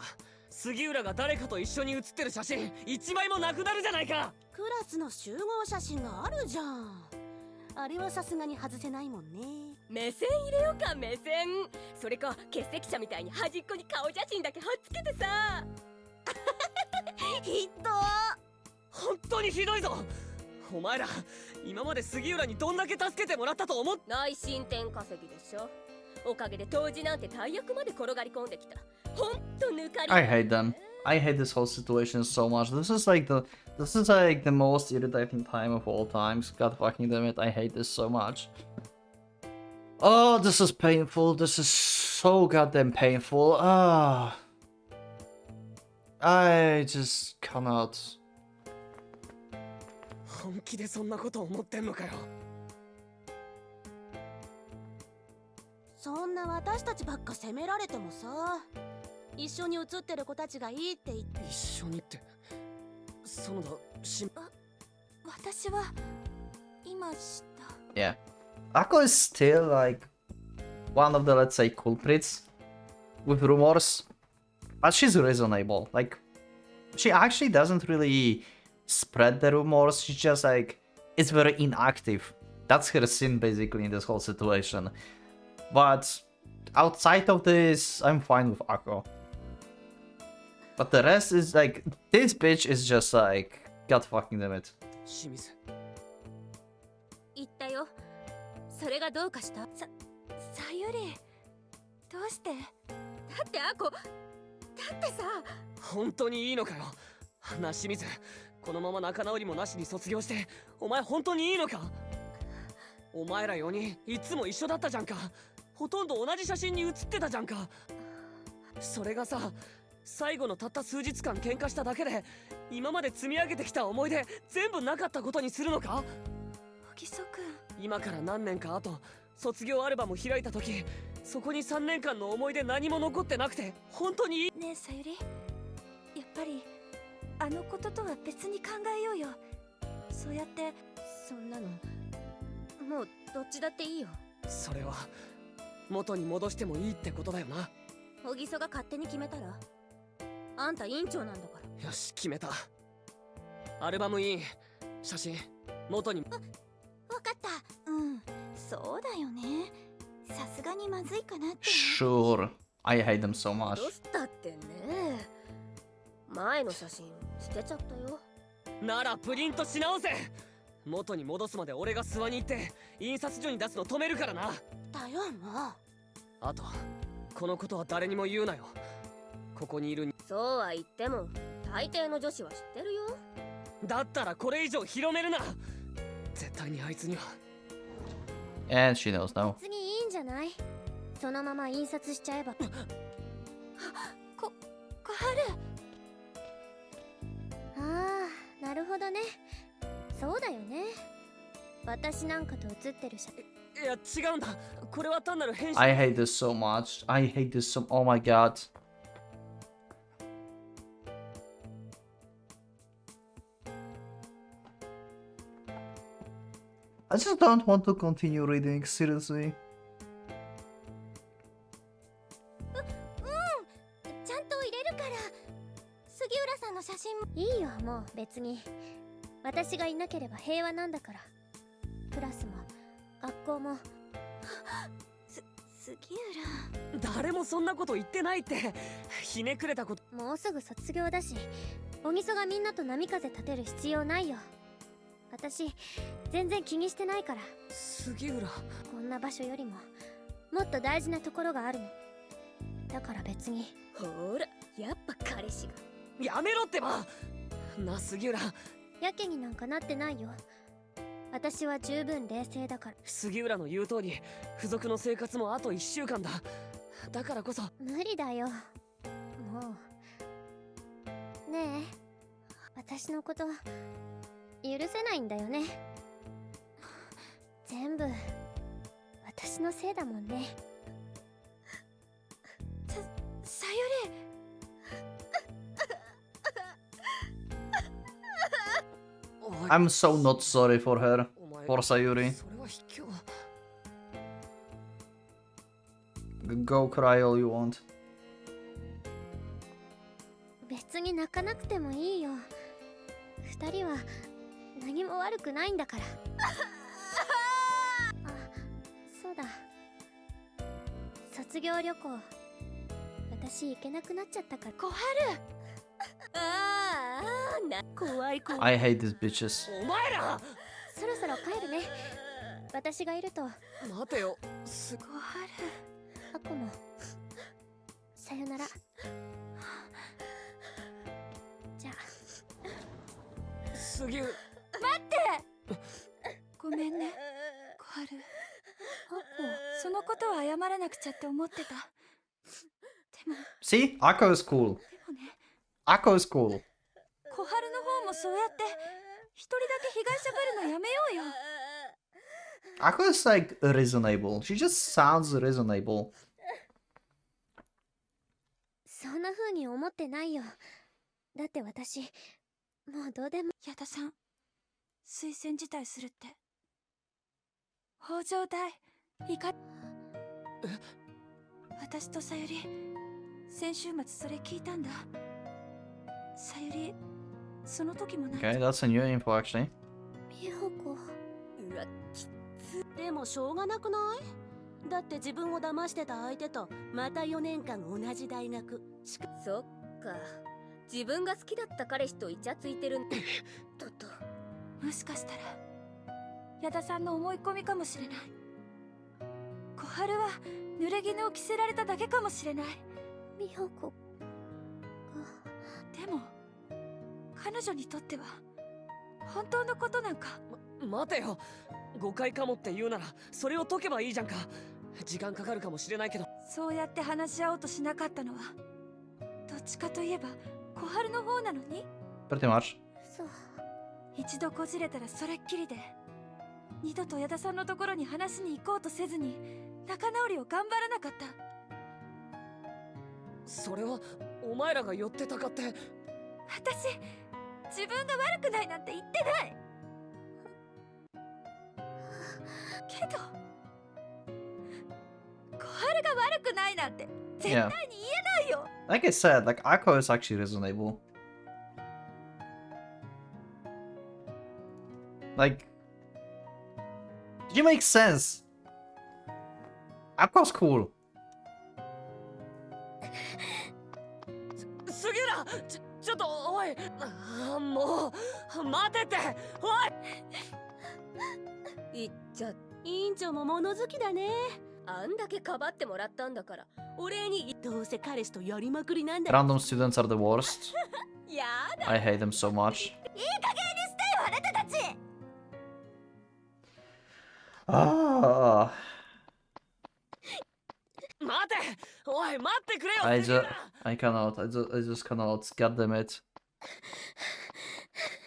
S3: 杉浦が誰かと一緒に写ってる写真1枚もなくなるじゃないか。
S5: クラスの集合写真があるじゃん。あれはさすがに外せないもんね。
S4: 目線入れようか目線。それか欠席者みたいに端っこに顔写真だけ貼っつけてさ。
S5: ひど
S3: 本当にひどいぞ。お前ら今まで杉浦にどんだけ助けてもらったと思っ。
S4: 内申点稼ぎでしょ。おかげで当時なんて大役まで転がり込んできた。ほんと抜かり。
S1: I hate them. I hate this whole situation so much. This is like the most irritating time of all times. God fucking damn it. I hate this so much. Oh, this is painful. This is so goddamn painful. Ah. I just cannot.
S3: 本気でそんなこと思ってんのかよ。
S5: そんな私たちばっか責められてもさ。一緒に写ってる子たちがいいって言って。
S3: 一緒にって園田
S5: 私は今知った。
S1: Yeah. Ako is still like one of the, let's say, culprits with rumors. But she's reasonable. Like, she actually doesn't really spread the rumors. She's just like, it's very inactive. That's her sin basically in this whole situation. But outside of this, I'm fine with Ako. But the rest is like, this bitch is just like, God fucking damn it.
S3: 清水。
S4: 言ったよ。それがどうかした。さゆりどうして。だってアコだってさ。
S3: 本当にいいのかよ。なあ清水、このまま仲直りもなしに卒業してお前本当にいいのか。お前ら4人いつも一緒だったじゃんか。ほとんど同じ写真に写ってたじゃんか。それがさ、最後のたった数日間喧嘩しただけで今まで積み上げてきた思い出全部なかったことにするのか。
S5: 小木曽くん、
S3: 今から何年か後、卒業アルバム開いた時、そこに3年間の思い出何も残ってなくて本当にいい。
S5: ねえさゆり、やっぱりあのこととは別に考えようよ。そうやって。
S4: そんなのもうどっちだっていいよ。
S3: それは元に戻してもいいってことだよな。
S4: 小木曽が勝手に決めたら。あんた委員長なんだから。
S3: よし決めた。アルバムイン写真元に。
S5: わかった。うん、そうだよね。さすがにまずいかなって。
S1: Sure. I hate them so much.
S4: どうしたってね。前の写真捨てちゃったよ。
S3: ならプリントし直せ。元に戻すまで俺が諏訪に行って印刷所に出すの止めるからな。
S5: だよもう。
S3: あとこのことは誰にも言うなよ。ここにいる。
S4: そうは言っても大抵の女子は知ってるよ。
S3: だったらこれ以上広めるな。絶対にあいつには。
S1: And she knows now.
S4: 次いいんじゃない。そのまま印刷しちゃえば。
S5: 小春。
S4: ああ、なるほどね。そうだよね。私なんかと写ってる写真。
S3: いや違うんだ。これは単なる編集。
S1: I hate this so much. I hate this so. Oh my god. I just don't want to continue reading, seriously.
S4: いよ、もう別に。私がいなければ平和なんだから。クラスも学校も。
S5: 杉浦。
S3: 誰もそんなこと言ってないって。ひねくれたこと。
S4: もうすぐ卒業だし、おみそがみんなと波風立てる必要ないよ。私全然気にしてないから。
S3: 杉浦。
S4: こんな場所よりももっと大事なところがあるの。だから別に。
S6: ほら、やっぱ彼氏が。
S3: やめろってば。な、杉浦。
S4: やけになんかなってないよ。私は十分冷静だから。
S3: 杉浦の言う通り、付属の生活もあと1週間だ。だからこそ。
S4: 無理だよ、もう。ねえ、私のこと許せないんだよね。全部私のせいだもんね。
S5: さゆり。
S1: I'm so not sorry for her, for Sayuri.
S3: それは卑怯。
S1: Go cry all you want.
S4: 別に泣かなくてもいいよ。二人は何も悪くないんだから。あ、そうだ。卒業旅行、私行けなくなっちゃったから。
S5: 小春。
S6: ああ、怖い怖い。
S1: I hate these bitches.
S3: お前ら。
S4: そろそろ帰るね。私がいると。
S3: 待てよ。
S5: 小春。
S4: 過去も。さよなら。じゃあ。
S3: 杉浦。
S5: ごめんね、小春。そのことは謝らなくちゃって思ってた。でも
S1: See? Akko is cool.
S5: ね、
S1: Akko is cool.
S5: 小春の方もそうやって一人だけ被害者ぶるのやめようよ。
S1: Akko is like reasonable. She just sounds reasonable.
S4: そんな風に思ってないよ。だって私、もうどうでも。
S5: 矢田さん、推薦辞退するって。北条大、いか。私とさゆり、先週末それ聞いたんだ。さゆり、その時もなんか。
S1: Okay, that's a new info actually.
S4: 美穂子。
S6: うわ、
S5: でもしょうがなくない？だって自分を騙してた相手とまた4年間同じ大学。
S6: そっか。自分が好きだった彼氏とイチャついてるんだ。
S5: もしかしたら矢田さんの思い込みかもしれない。小春は濡れ衣を着せられただけかもしれない。
S4: 美穂子が。
S5: でも彼女にとっては本当のことなんか。
S3: 待てよ。誤解かもって言うならそれを解けばいいじゃんか。時間かかるかもしれないけど。
S5: そうやって話し合おうとしなかったのはどっちかといえば小春の方なのに。
S1: Pretty much.
S4: そう。
S5: 一度こじれたらそれっきりで、二度と矢田さんのところに話しに行こうとせずに仲直りを頑張らなかった。
S3: それはお前らが寄ってたかって。
S5: 私、自分が悪くないなんて言ってない。けど小春が悪くないなんて絶対に言えないよ。
S1: Like I said, like Akko is actually reasonable. Like, you make sense. Akko's cool.
S3: 杉浦、ちょっとおい。もう待てって。おい。
S6: いっちゃ、
S5: 委員長も物好きだね。
S6: あんだけかばってもらったんだからお礼に。
S5: どうせ彼氏とやりまくりなんだ。
S1: Random students are the worst.
S6: やだ。
S1: I hate them so much.
S5: いい加減にしてよ、あなたたち。
S1: Ah,
S3: 待て。おい、待ってくれよ。
S1: I
S3: 杉浦。
S1: I cannot. I just cannot. God damn it.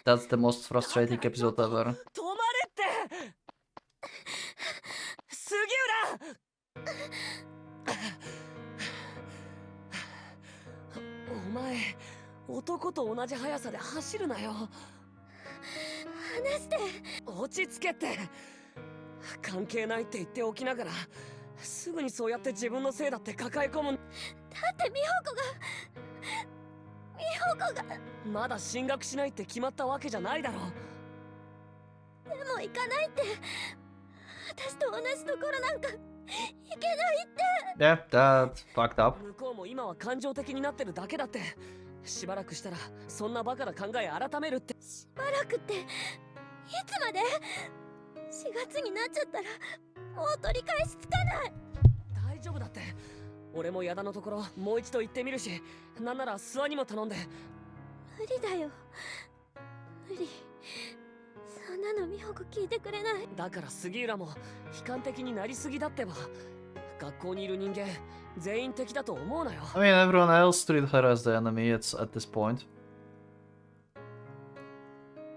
S1: That's the most frustrating episode ever.
S3: 止まれって杉浦。お前、男と同じ速さで走るなよ。
S5: 話して。
S3: 落ち着けって。関係ないって言っておきながらすぐにそうやって自分のせいだって抱え込む。
S5: だって美穂子が
S4: 穂子が。
S3: まだ進学しないって決まったわけじゃないだろ。
S4: でも行かないって。私と同じところなんか行けないって。
S1: Yeah, that's fucked up.
S3: 向こうも今は感情的になってるだけだって。しばらくしたらそんなバカな考え改めるって。
S4: しばらくっていつまで？ 4 月になっちゃったらもう取り返しつかない。
S3: 大丈夫だって。俺も矢田のところもう一度行ってみるし、なんなら諏訪にも頼んで。
S4: 無理だよ、無理。そんなの美穂子聞いてくれない。
S3: だから杉浦も悲観的になりすぎだってば。学校にいる人間全員敵だと思うなよ。
S1: I mean, everyone else treat her as the enemy at this point.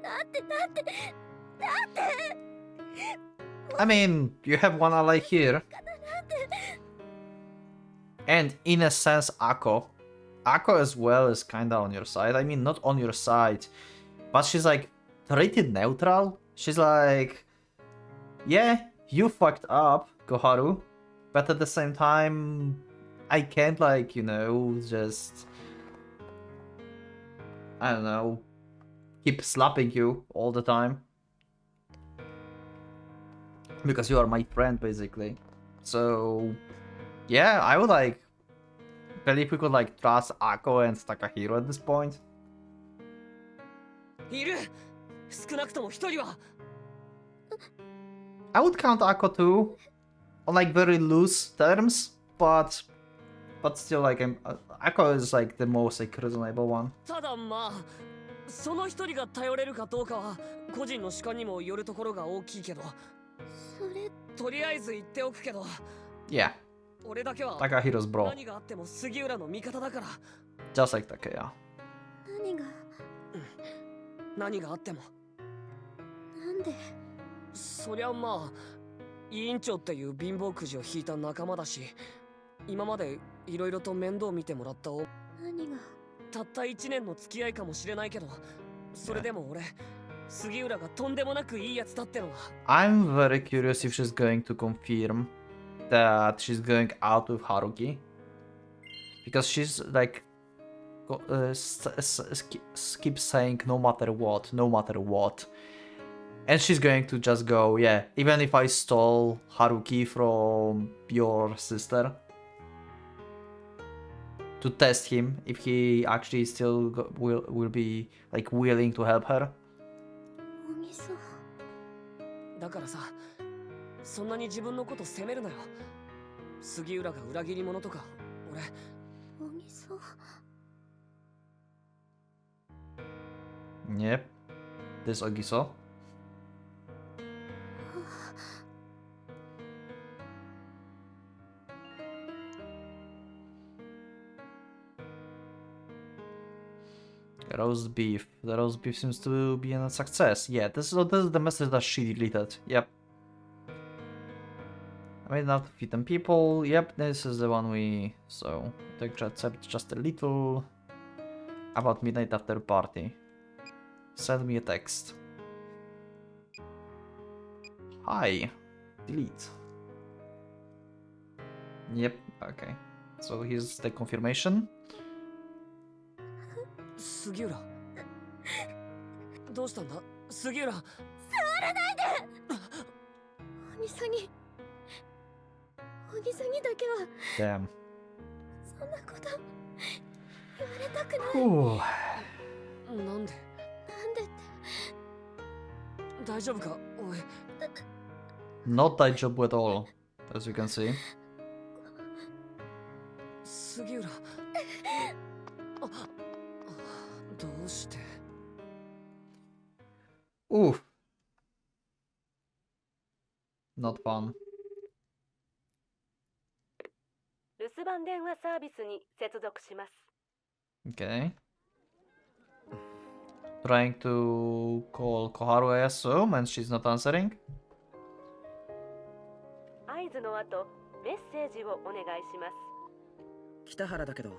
S4: だってだって
S1: I mean, you have one ally here. And in a sense, Akko as well is kinda on your side. I mean, not on your side, but she's like rated neutral. She's like, yeah, you fucked up, Koharu, but at the same time, I can't, like, you know, just, I don't know, keep slapping you all the time. Because you are my friend, basically. So, yeah, I would, like, believe we could, like, trust Akko and Takahiro at this point.
S3: いる。少なくとも一人は。
S1: I would count Akko too, on, like, very loose terms, but still, like, Akko is, like, the most, like, reasonable one.
S3: ただまあ、その一人が頼れるかどうかは個人の主観にもよるところが大きいけど。
S4: それ
S3: とりあえず言っておくけど。
S1: Yeah,
S3: 俺だけは
S1: Takahiro's bro.
S3: 何があっても杉浦の味方だから。
S1: Just like Takeya.
S4: 何が
S3: 何があっても。
S4: なんで？
S3: そりゃまあ、委員長っていう貧乏くじを引いた仲間だし、今までいろいろと面倒見てもらった
S4: 何が？
S3: たった1年の付き合いかもしれないけど、それでも俺、杉浦がとんでもなくいいやつだってのは。
S1: I'm very curious if she's going to confirm that she's going out with Haruki. Because she's like, keeps saying no matter what, no matter what. And she's going to just go, yeah, even if I stole Haruki from your sister. To test him if he actually still will be like willing to help her.
S4: おみそ。
S3: だからさ、そんなに自分のこと責めるなよ。杉浦が裏切り者とか、俺。
S4: おみそ。
S1: Yep. This Ogiso. Roast beef. The roast beef seems to be a success. Yeah, this is the message that she deleted. Yep. I made enough to feed them people. Yep, this is the one we... So, take just a little... About midnight after party. Send me a text. Hi. Delete. Yep, okay. So here's the confirmation.
S3: 杉浦。どうしたんだ、杉浦。
S4: 触らないで。おみそにだけは
S1: Damn.
S4: そんなこと言われたくない。
S1: Ooh.
S3: なんで？
S4: なんでって。
S3: 大丈夫か、おい。
S1: Not that job at all, as you can see.
S3: 杉浦。どうして？
S1: Ooh. Not fun.
S6: 留守番電話サービスに接続します。
S1: Okay. Trying to call Koharu, I assume, and she's not answering.
S6: 合図の後、メッセージをお願いします。
S2: 北原だけど、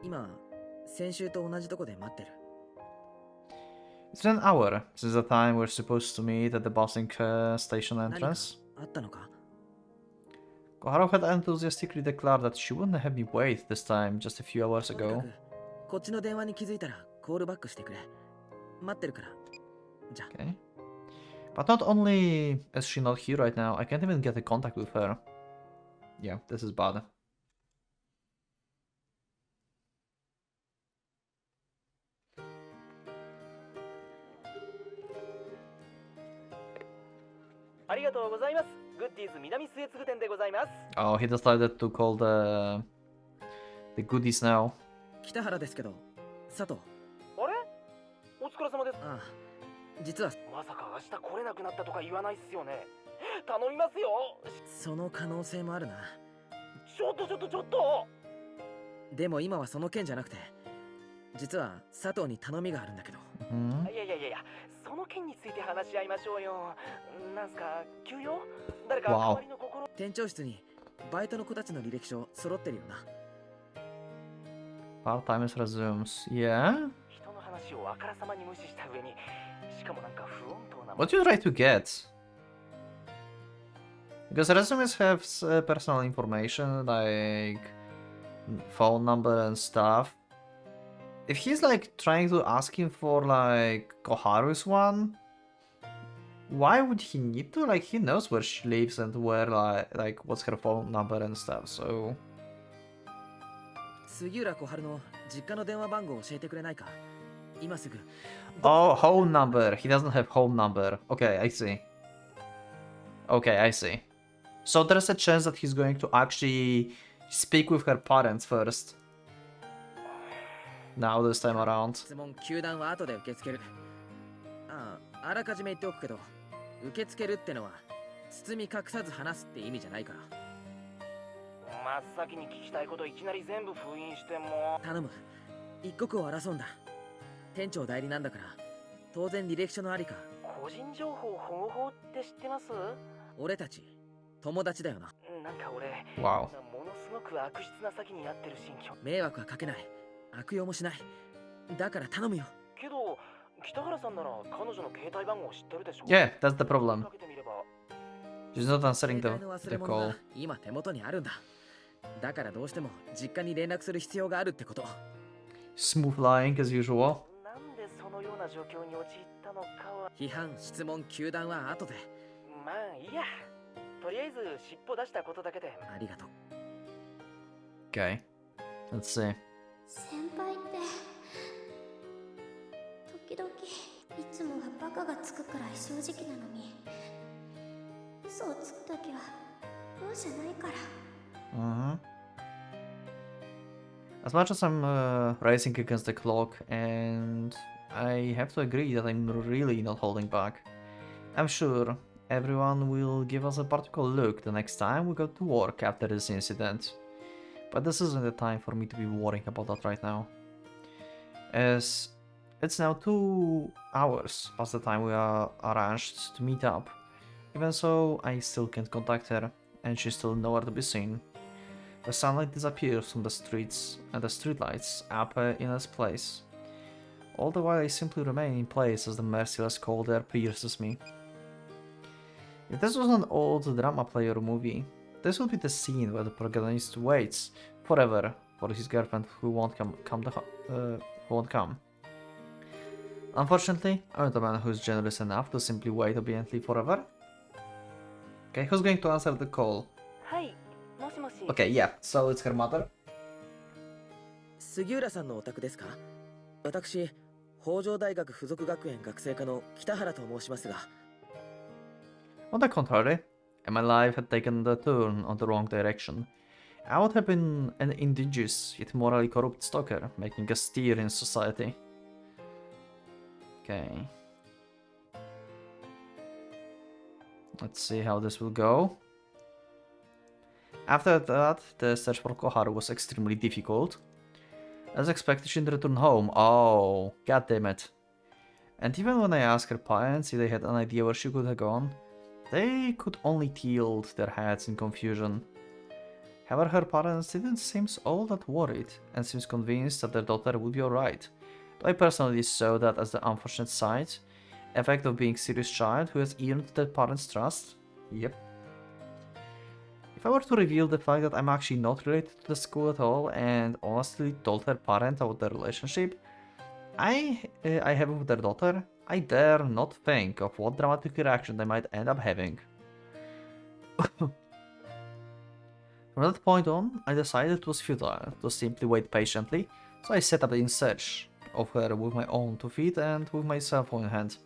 S2: 今、先週と同じとこで待ってる。
S1: It's been an hour since the time we're supposed to meet at the busing station
S2: 何か
S1: entrance.
S2: あったのか？
S1: Koharu had enthusiastically declared that she wouldn't have me wait this time just a few hours
S2: とにか
S1: ago.
S2: くこっちの電話に気づいたらコールバックしてくれ。待ってるから。じゃ。
S1: Okay. But not only is she not here right now, I can't even get in contact with her. Yeah, this is bad.
S7: ありがとうございます。グッディーズ南スエツグ店でございます。
S1: Oh, he decided to call the goodies now.
S2: 北原ですけど、佐藤。
S7: あれ？お疲れ様です。
S2: ああ、実は
S7: まさか明日来れなくなったとか言わないっすよね。頼みますよ。
S2: その可能性もあるな。
S7: ちょっと。
S2: でも今はその件じゃなくて、実は佐藤に頼みがあるんだけど。
S7: いや、その件について話し合いましょうよ。なんすか、休養？誰か代わりの心。
S2: 店長室にバイトの子たちの履歴書揃ってるよな。
S1: Part-time resumes. Yeah?
S7: 人の話をあからさまに無視した上に、しかもなんか不穏当な。
S1: What do you try to get? Because resumes have personal information like phone number and stuff. If he's like trying to ask him for like Koharu's one, why would he need to? Like he knows where she lives and where like what's her phone number and stuff. So
S2: 杉浦小春の実家の電話番号を教えてくれないか。今すぐ。
S1: oh, home number. He doesn't have home number. Okay, I see. Okay, I see. So there's a chance that he's going to actually speak with her parents first. Now this time around.
S2: 質問球団は後で受け付ける。ああ、あらかじめ言っておくけど、受け付けるってのは包み隠さず話すって意味じゃないから。
S7: 真っ先に聞きたいこといきなり全部封印しても。
S2: 頼む。一刻を争うんだ。店長代理なんだから、当然履歴書のありか。
S7: 個人情報保護法って知ってます？
S2: 俺たち友達だよな。
S7: なんか俺、
S1: Wow.
S7: ものすごく悪質な先になってる心境。
S2: 迷惑はかけない。悪用もしない。だから頼むよ。
S7: けど北原さんなら彼女の携帯番号知ってるでしょ？
S1: Yeah, that's the problem.
S7: かけてみれば。
S1: She's not answering
S2: 携帯の忘
S1: the
S2: れ物
S1: call.
S2: が今手元にあるんだ。だからどうしても実家に連絡する必要があるってこと。
S1: Smooth lying as usual.
S7: なんでそのような状況に陥ったのかは。
S2: 批判、質問、糾弾は後で。
S7: まあいいや。とりあえず尻尾出したことだけで。
S2: ありがとう。
S1: Okay. Let's see.
S4: 先輩って時々いつもはバカがつくくらい正直なのに、嘘をつくときは容赦ないから。
S1: As much as I'm racing against the clock, and I have to agree that I'm really not holding back, I'm sure everyone will give us a particular look the next time we go to work after this incident. But this isn't the time for me to be worrying about that right now, as it's now 2 hours past the time we are arranged to meet up. Even so, I still can't contact her, and she's still nowhere to be seen. The sunlight disappears from the streets, and the streetlights appear in its place. All the while I simply remain in place as the merciless cold air pierces me. If this was an old drama play or movie, this would be the scene where the protagonist waits forever for his girlfriend who won't come. Unfortunately, I'm the man who's generous enough to simply wait obediently forever. Okay, who's going to answer the call?
S7: はい、もしもし。
S1: Okay, yeah, so it's her mother.
S2: 杉浦さんのお宅ですか？私、北条大学附属学園学生課の北原と申しますが。
S1: On the contrary, and my life had taken the turn on the wrong direction. I would have been an indigenous yet morally corrupt stalker, making a stir in society. Okay. Let's see how this will go. After that, the search for Koharu was extremely difficult. As expected, she didn't return home. Oh, god damn it. And even when I asked her parents if they had an idea where she could have gone, they could only tilt their heads in confusion. However, her parents didn't seem all that worried, and seemed convinced that their daughter would be alright. Though I personally saw that as the unfortunate side effect of being a serious child who has earned their parents' trust. Yep. If I were to reveal the fact that I'm actually not related to the school at all and honestly told her parent about the relationship I have with their daughter, I dare not think of what dramatic reaction they might end up having. From that point on, I decided it was futile to simply wait patiently, so I set up in search of her with my own 2 feet and with my cell phone in hand.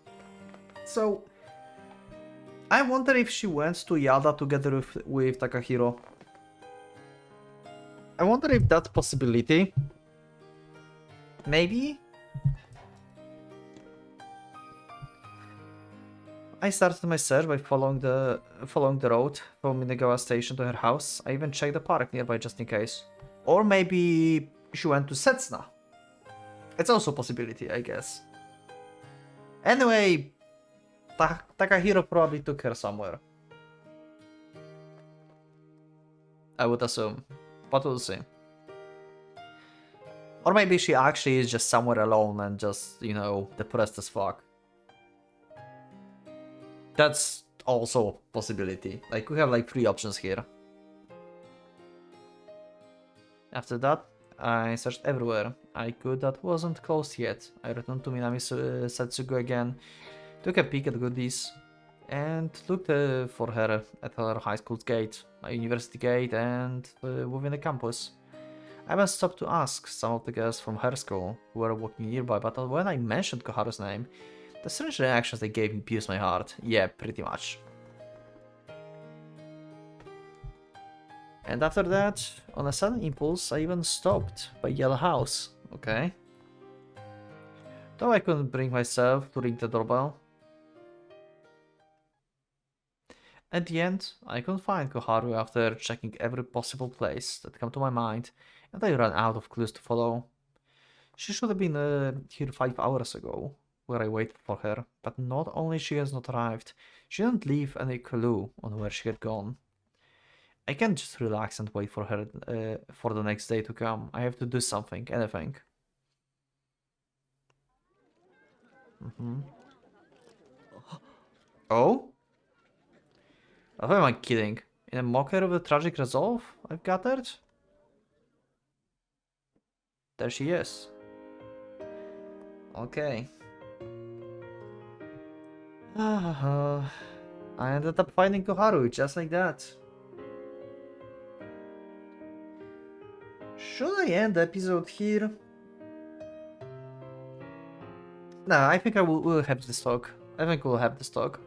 S1: So, I wonder if she went to Yada together with Takahiro. I wonder if that's a possibility. Maybe? I started my search by following the road from Minagawa station to her house. I even checked the park nearby just in case. Or maybe she went to Setsuna. It's also a possibility, I guess. Anyway, Takahiro probably took her somewhere. I would assume. But we'll see. Or maybe she actually is just somewhere alone and just, you know, depressed as fuck. That's also a possibility. Like, we have like 3 options here. After that, I searched everywhere I could that wasn't closed yet. I returned to Minami Setsugu again, took a peek at goodies, and looked for her at her high school's gate, my university gate, and within the campus. I even stopped to ask some of the girls from her school who were walking nearby, but when I mentioned Koharu's name, the strange reactions they gave me pierced my heart. Yeah, pretty much. And after that, on a sudden impulse, I even stopped by Yellow House. Okay. Though I couldn't bring myself to ring the doorbell. At the end, I couldn't find Koharu after checking every possible place that came to my mind, and I ran out of clues to follow. She should have been here 5 hours ago, where I waited for her, but not only she has not arrived, she didn't leave any clue on where she had gone. I can't just relax and wait for her for the next day to come. I have to do something, anything. Oh? Who am I kidding? In a mockery of the tragic resolve I've gathered? There she is. Okay. I ended up finding Koharu just like that. Should I end the episode here? No, I think we'll have this talk. I think we'll have this talk.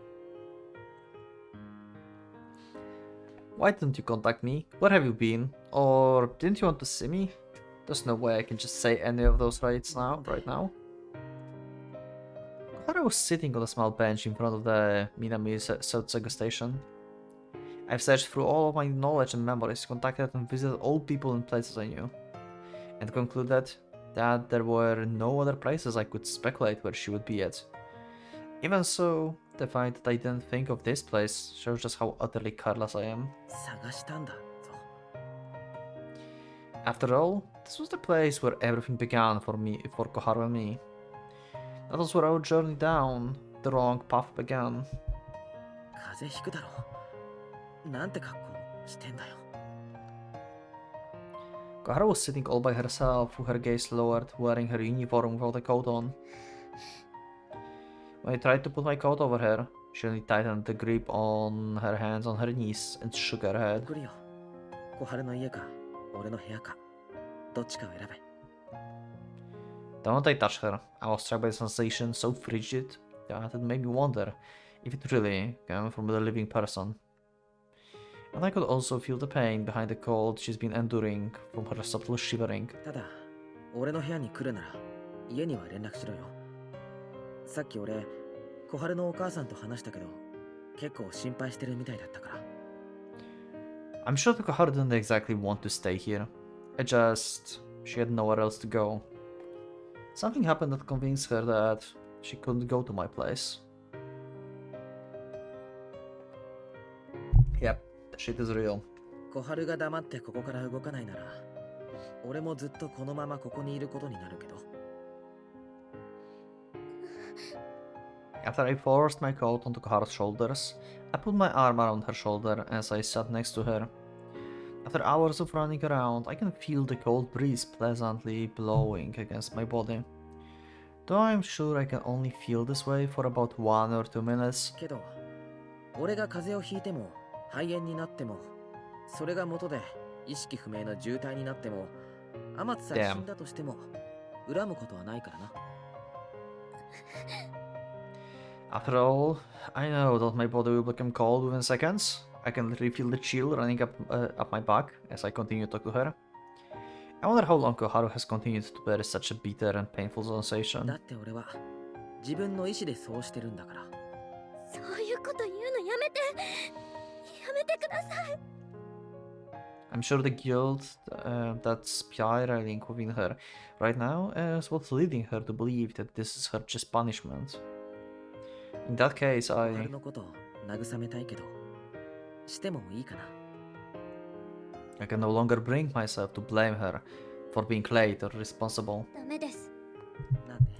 S1: Why didn't you contact me? Where have you been? Or didn't you want to see me? There's no way I can just say any of those right now. Koharu was sitting on a small bench in front of the Minami Setsugu station. I've searched through all of my knowledge and memories, contacted and visited all people and places I knew, and concluded that there were no other places I could speculate where she would be at. Even so, the fact that I didn't think of this place shows just how utterly careless I am.
S2: 探したんだぞ。
S1: After all, this was the place where everything began for Koharu and me. That was where our journey down the wrong path began.
S2: 風邪ひくだろ。なんて格好してんだよ。
S1: Koharu was sitting all by herself, with her gaze lowered, wearing her uniform without a coat on. When I tried to put my coat over her, she only tightened the grip on her hands on her knees and shook her head.
S2: 来るよ。小春の家か、俺の部屋か、どっちかを選べ。
S1: The moment I touched her, I was struck by a sensation so frigid that it made me wonder if it really came from a living person. And I could also feel the pain behind the cold she's been enduring from her subtle shivering.
S2: ただ、俺の部屋に来るなら、家には連絡しろよ。さっき俺、小春のお母さんと話したけど、結構心配してるみたいだったから。
S1: I'm sure that Koharu didn't exactly want to stay here. She had nowhere else to go. Something happened that convinced her that she couldn't go to my place. Yep, the shit is real.
S2: 小春が黙ってここから動かないなら、俺もずっとこのままここにいることになるけど。
S1: After I forced my coat onto Koharu's shoulders, I put my arm around her shoulder as I sat next to her. After hours of running around, I can feel the cold breeze pleasantly blowing against my body. Though I'm sure I can only feel this way for about 1 or 2 minutes.
S2: けど俺が風邪をひいても肺炎になってもそれが元で意識不明の重体になっても天津さえ死んだとしても恨むことはないからな。
S1: After all, I know that my body will become cold within seconds. I can literally feel the chill running up my back as I continue to talk to her. I wonder how long Koharu has continued to bear such a bitter and painful
S2: だ
S1: sensation.
S2: って俺は自分の意思でそうしてるんだから。
S4: そういうこと言うのやめて。やめてください。
S1: I'm sure the guilt that's spiraling within her right now is what's leading her to believe that this is her just punishment. In that case,
S2: 俺のことを慰めたいけどしてもいいかな。
S1: I can no longer bring myself to blame her for being late or responsible.
S4: ダメです。
S2: なんで？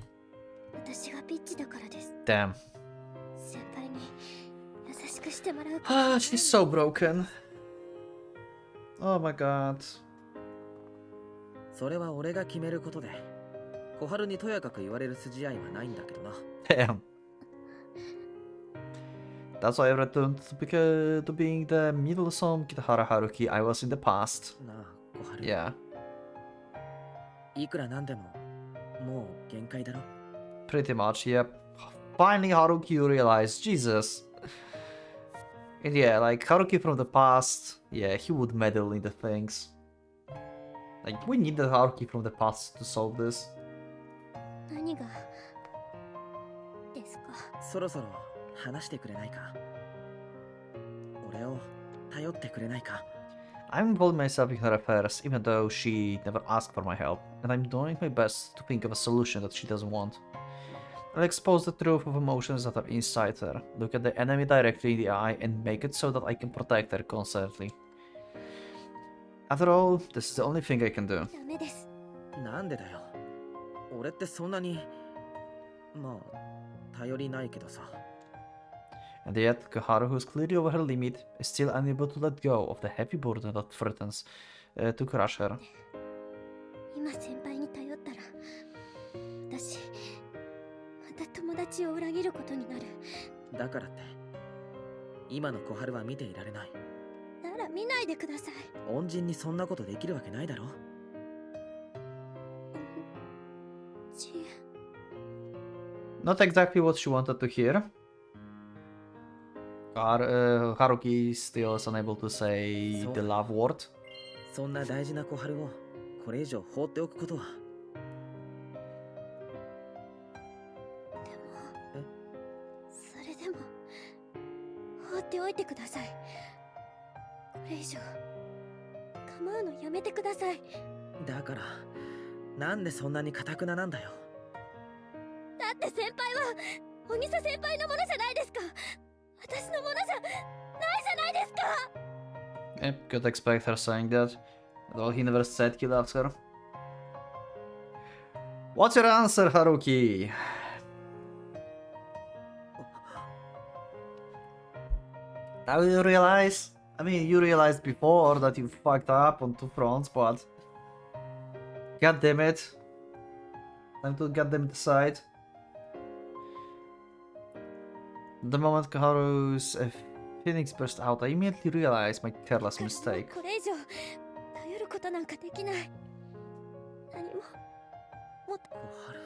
S4: 私がピッチだからです。
S1: Damn.
S4: 先輩に優しくしてもらう。
S1: Ah, she's so broken. Oh my god.
S2: それは俺が決めることで小春にとやかく言われる筋合いはないんだけどな。
S1: Damn. That's why I returned to being the MEDDLESOME Kitahara Haruki I was in the past.
S2: なあ小春。
S1: Yeah,
S2: いくらなんでももう限界だろ。
S1: pretty much, yep. Finally Haruki you realized, Jesus. And yeah, like Haruki from the past, yeah, he would meddle in the things. Like, we needed Haruki from the past to solve this.
S4: 何がですか。
S2: そろそろ話してくれないか。俺を頼ってくれないか。
S1: I'm involving myself in her affairs, even though she never asked for my help, and I'm doing my best to think of a solution that she doesn't want. I'll expose the truth of emotions that are inside her, look at the enemy directly in the eye, and make it so that I can protect her constantly. After all, this is the only thing I can do.
S4: ダメです。
S2: なんでだよ。俺ってそんなにまあ頼りないけどさ。
S1: And yet, Koharu, who's clearly over her limit, is still unable to let go of the heavy burden that threatens to crush her.
S4: 今先輩に頼ったら私また友達を裏切ることになる。
S2: だからって今の小春は見ていられない。
S4: なら見ないでください。
S2: 恩人にそんなことできるわけないだろ。
S1: Not exactly what she wanted to hear. Haruki still is unable to say the love word.
S2: そんな大事な小春をこれ以上放っておくことは。
S4: でもそれでも放っておいてください。これ以上構うのやめてください。
S2: だからなんでそんなに堅くななんだよ。
S4: だって先輩はお兄さ先輩のものじゃないですか。私のものじゃないじゃないですか。
S1: Yep, could expect her saying that. Although he never said he loves her. What's your answer, Haruki? Now you realize? I mean, you realized before that you fucked up on 2 fronts, but... God damn it. Time to goddamn decide. The moment Koharu's feelings burst out, I immediately realized my careless mistake.
S4: これ以上頼ることなんかできない。何ももっと
S2: 小春。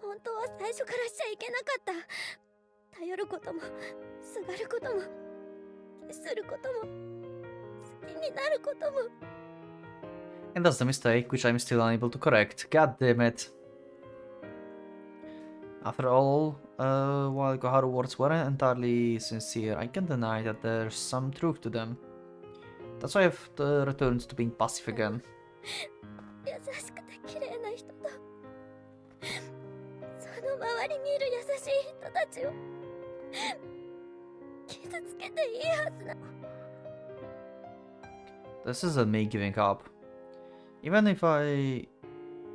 S4: 本当は最初からしちゃいけなかった。頼ることもすがることも決することも好きになることも。
S1: And that's the mistake, which I'm still unable to correct. God damn it. After all, while Koharu's words weren't entirely sincere, I can't deny that there's some truth to them. That's why I've returned to being passive again.
S4: 優しくて綺麗な人とその周りにいる優しい人たちを傷つけていいはずな。
S1: This isn't me giving up. Even if I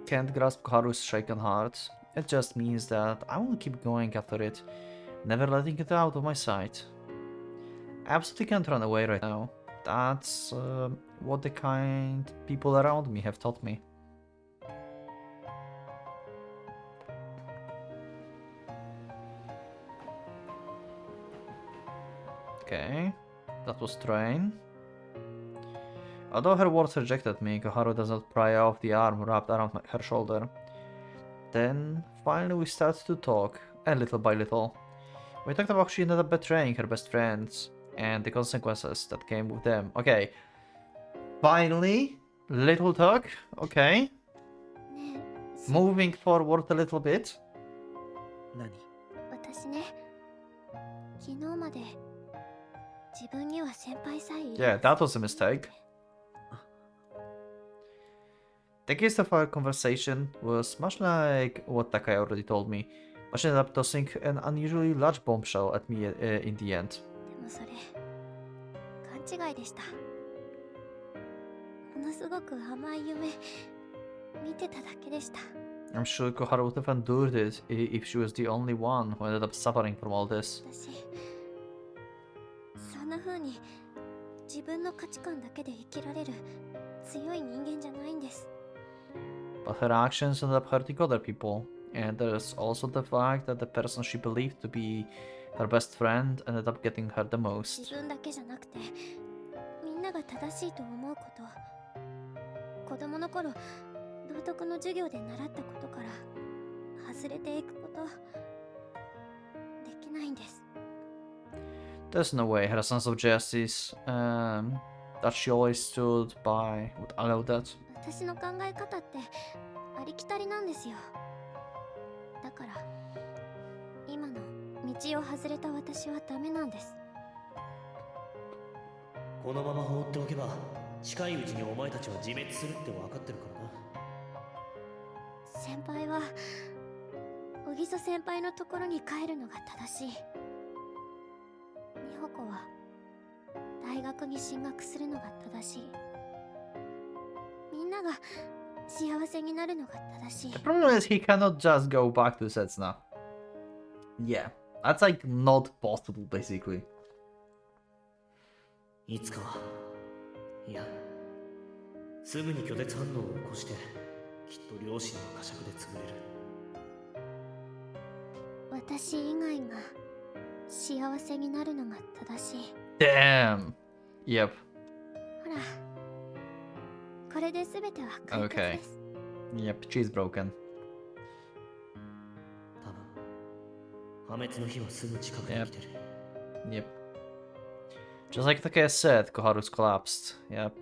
S1: can't grasp Koharu's shaken heart, it just means that I will keep going after it, never letting it out of my sight. I absolutely can't run away right now. That's what the kind people around me have taught me. Okay, that was Train. Although her words rejected me, Koharu does not pry off the arm wrapped around her shoulder. Then, finally we started to talk, and little by little. We talked about how she ended up betraying her best friends, and the consequences that came with them. Okay. Finally, little talk, okay.
S4: ねえ
S1: Moving forward a little bit.
S2: 何？
S4: 私ね、昨日まで自分には先輩さえいる
S1: Yeah, that was a mistake. The gist of our conversation was much like what Takai already told me, but she ended up tossing an unusually large bombshell at me in the end.
S4: でもそれ勘違いでした。ものすごく甘い夢見てただけでした。
S1: I'm sure Koharu would have endured it if she was the only one who ended up suffering from all this.
S4: 私そんな風に自分の価値観だけで生きられる強い人間じゃないんです。
S1: But her actions ended up hurting other people, and there's also the fact that the person she believed to be her best friend ended up getting hurt the
S4: 自
S1: most.
S4: 分だけじゃなくてみんなが正しいと思うこと、子供の頃道徳の授業で習ったことから外れていくことできないんです。
S1: There's no way her sense of justice that she always stood by would allow that.
S4: 私の考え方ってありきたりなんですよ。だから今の道を外れた私はダメなんです。
S8: このまま放っておけば近いうちにお前たちは自滅するって分かってるからな。
S4: 先輩は小木曽先輩のところに帰るのが正しい。美穂子は大学に進学するのが正しい。みんなが幸せになるのが正しい。
S1: The problem is he cannot just go back to Setsuna. Yeah, that's like not possible basically.
S8: いつかはいやすぐに拒絶反応を起こしてきっと両親の呵責で潰れる。
S4: 私以外が幸せになるのが正しい。
S1: Damn. Yep.
S4: ほら、これで全ては解決です。
S1: Yep, she's broken.
S8: 多分破滅の日はすぐ近くに来てる。
S1: Yep. Just like Takaya said, Koharu's collapsed. Yep.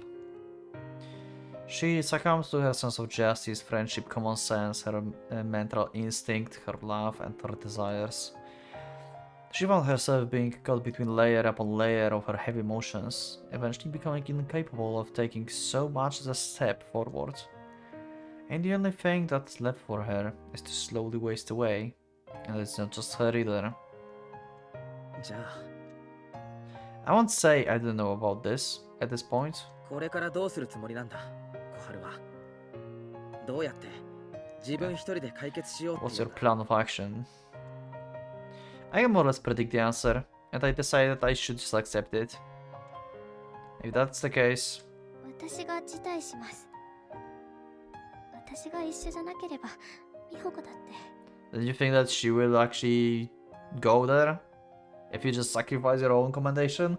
S1: She succumbs to her sense of justice, friendship, common sense, her mental instinct, her love, and her desires. She found herself being caught between layer upon layer of her heavy emotions, eventually becoming incapable of taking so much as a step forward. And the only thing that's left for her is to slowly waste away. And it's not just her either.
S2: じゃあ
S1: I won't say I don't know about this at this point.
S2: これからどうするつもりなんだ、小春は。どうやって自分一人で解決しようってい
S1: What's
S2: う
S1: your
S2: んだ。
S1: plan of action? I can more or less predict the answer, and I decided I should just accept it. If that's the case,
S4: 私が辞退します。私が一緒じゃなければ、美穂子だって。
S1: then you think that she will actually go there? If you just sacrifice your own commendation?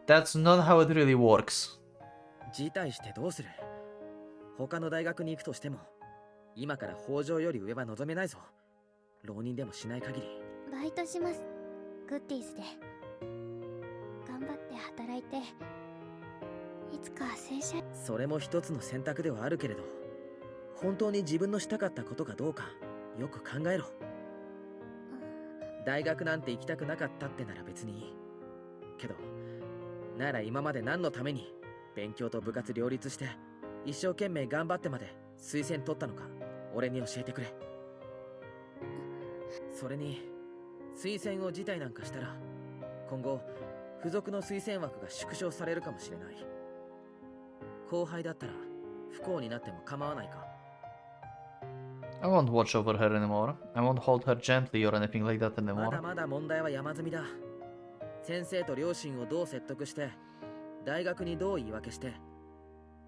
S1: That's not how it really works.
S2: 辞退してどうする？他の大学に行くとしても、今から北条より上は望めないぞ。浪人でもしない限り。
S4: バイトします。グッディーズで。頑張って働いて、いつか正社員。
S2: それも一つの選択ではあるけれど、本当に自分のしたかったことかどうか、よく考えろ。大学なんて行きたくなかったってなら別にいい。けど、なら今まで何のために勉強と部活両立して一生懸命頑張ってまで推薦取ったのか、俺に教えてくれ。それに推薦を辞退なんかしたら今後付属の推薦枠が縮小されるかもしれない。後輩だったら不幸になっても構わないか。
S1: I won't watch over her anymore. I won't hold her gently or anything like that
S2: まだ
S1: anymore.
S2: まだ問題は山積みだ。先生と両親をどう説得して大学にどう言い訳して、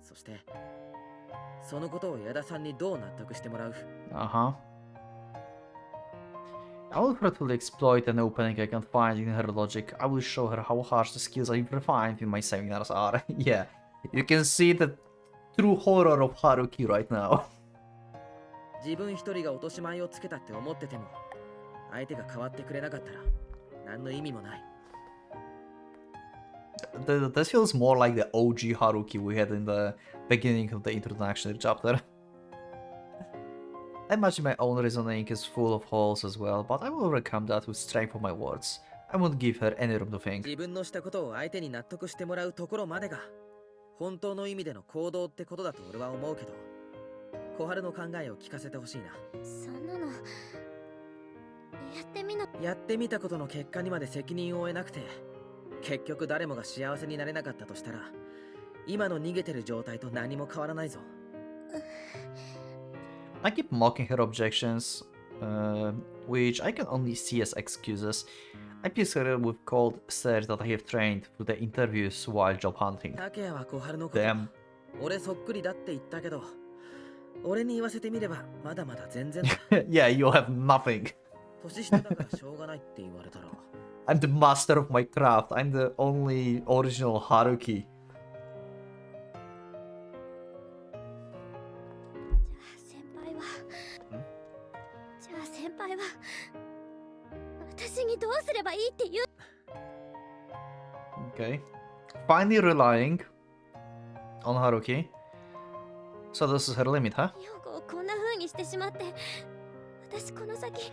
S2: そしてそのことを矢田さんにどう納得してもらう。
S1: Uh-huh. I will hurtfully exploit an opening I can find in her logic. I will show her how harsh the skills I've refined in my seminars are. Yeah, you can see the true horror of Haruki right now.
S2: 自分一人が落とし前をつけたって思ってても、相手が変わってくれなかったら何の意味もない。
S1: This feels more like the OG Haruki we had in the beginning of the introductory chapter. I imagine my own reasoning is full of holes as well, but I will overcome that with strength of my words. I won't give her any room to think.
S2: 自分のしたことを相手に納得してもらうところまでが本当の意味での行動ってことだと俺は思うけど、小春の考えを聞かせてほしいな。
S4: そんなの
S2: やってみたことの結果にまで責任を負えなくて、結局誰もが幸せになれなかったとしたら、今の逃げてる状態と何も変わらないぞ。
S1: I keep mocking her objections, which I can only see as excuses. I pierce her with cold stares that I have trained through the interviews while job hunting.
S2: 竹谷は小春のこと、
S1: Damn.
S2: 俺そっくりだって言ったけど、俺に言わせてみればまだまだ全然だ。
S1: Yeah, you have nothing.
S2: 年下だからしょうがないって言われたら。
S1: I'm the master of my craft. I'm the only original Haruki.
S4: じゃあ先輩は私にどうすればいいって言う。
S1: Okay. Finally relying on Haruki. So this is her limit, huh?
S4: 美穂子をこんな風にしてしまって、私この先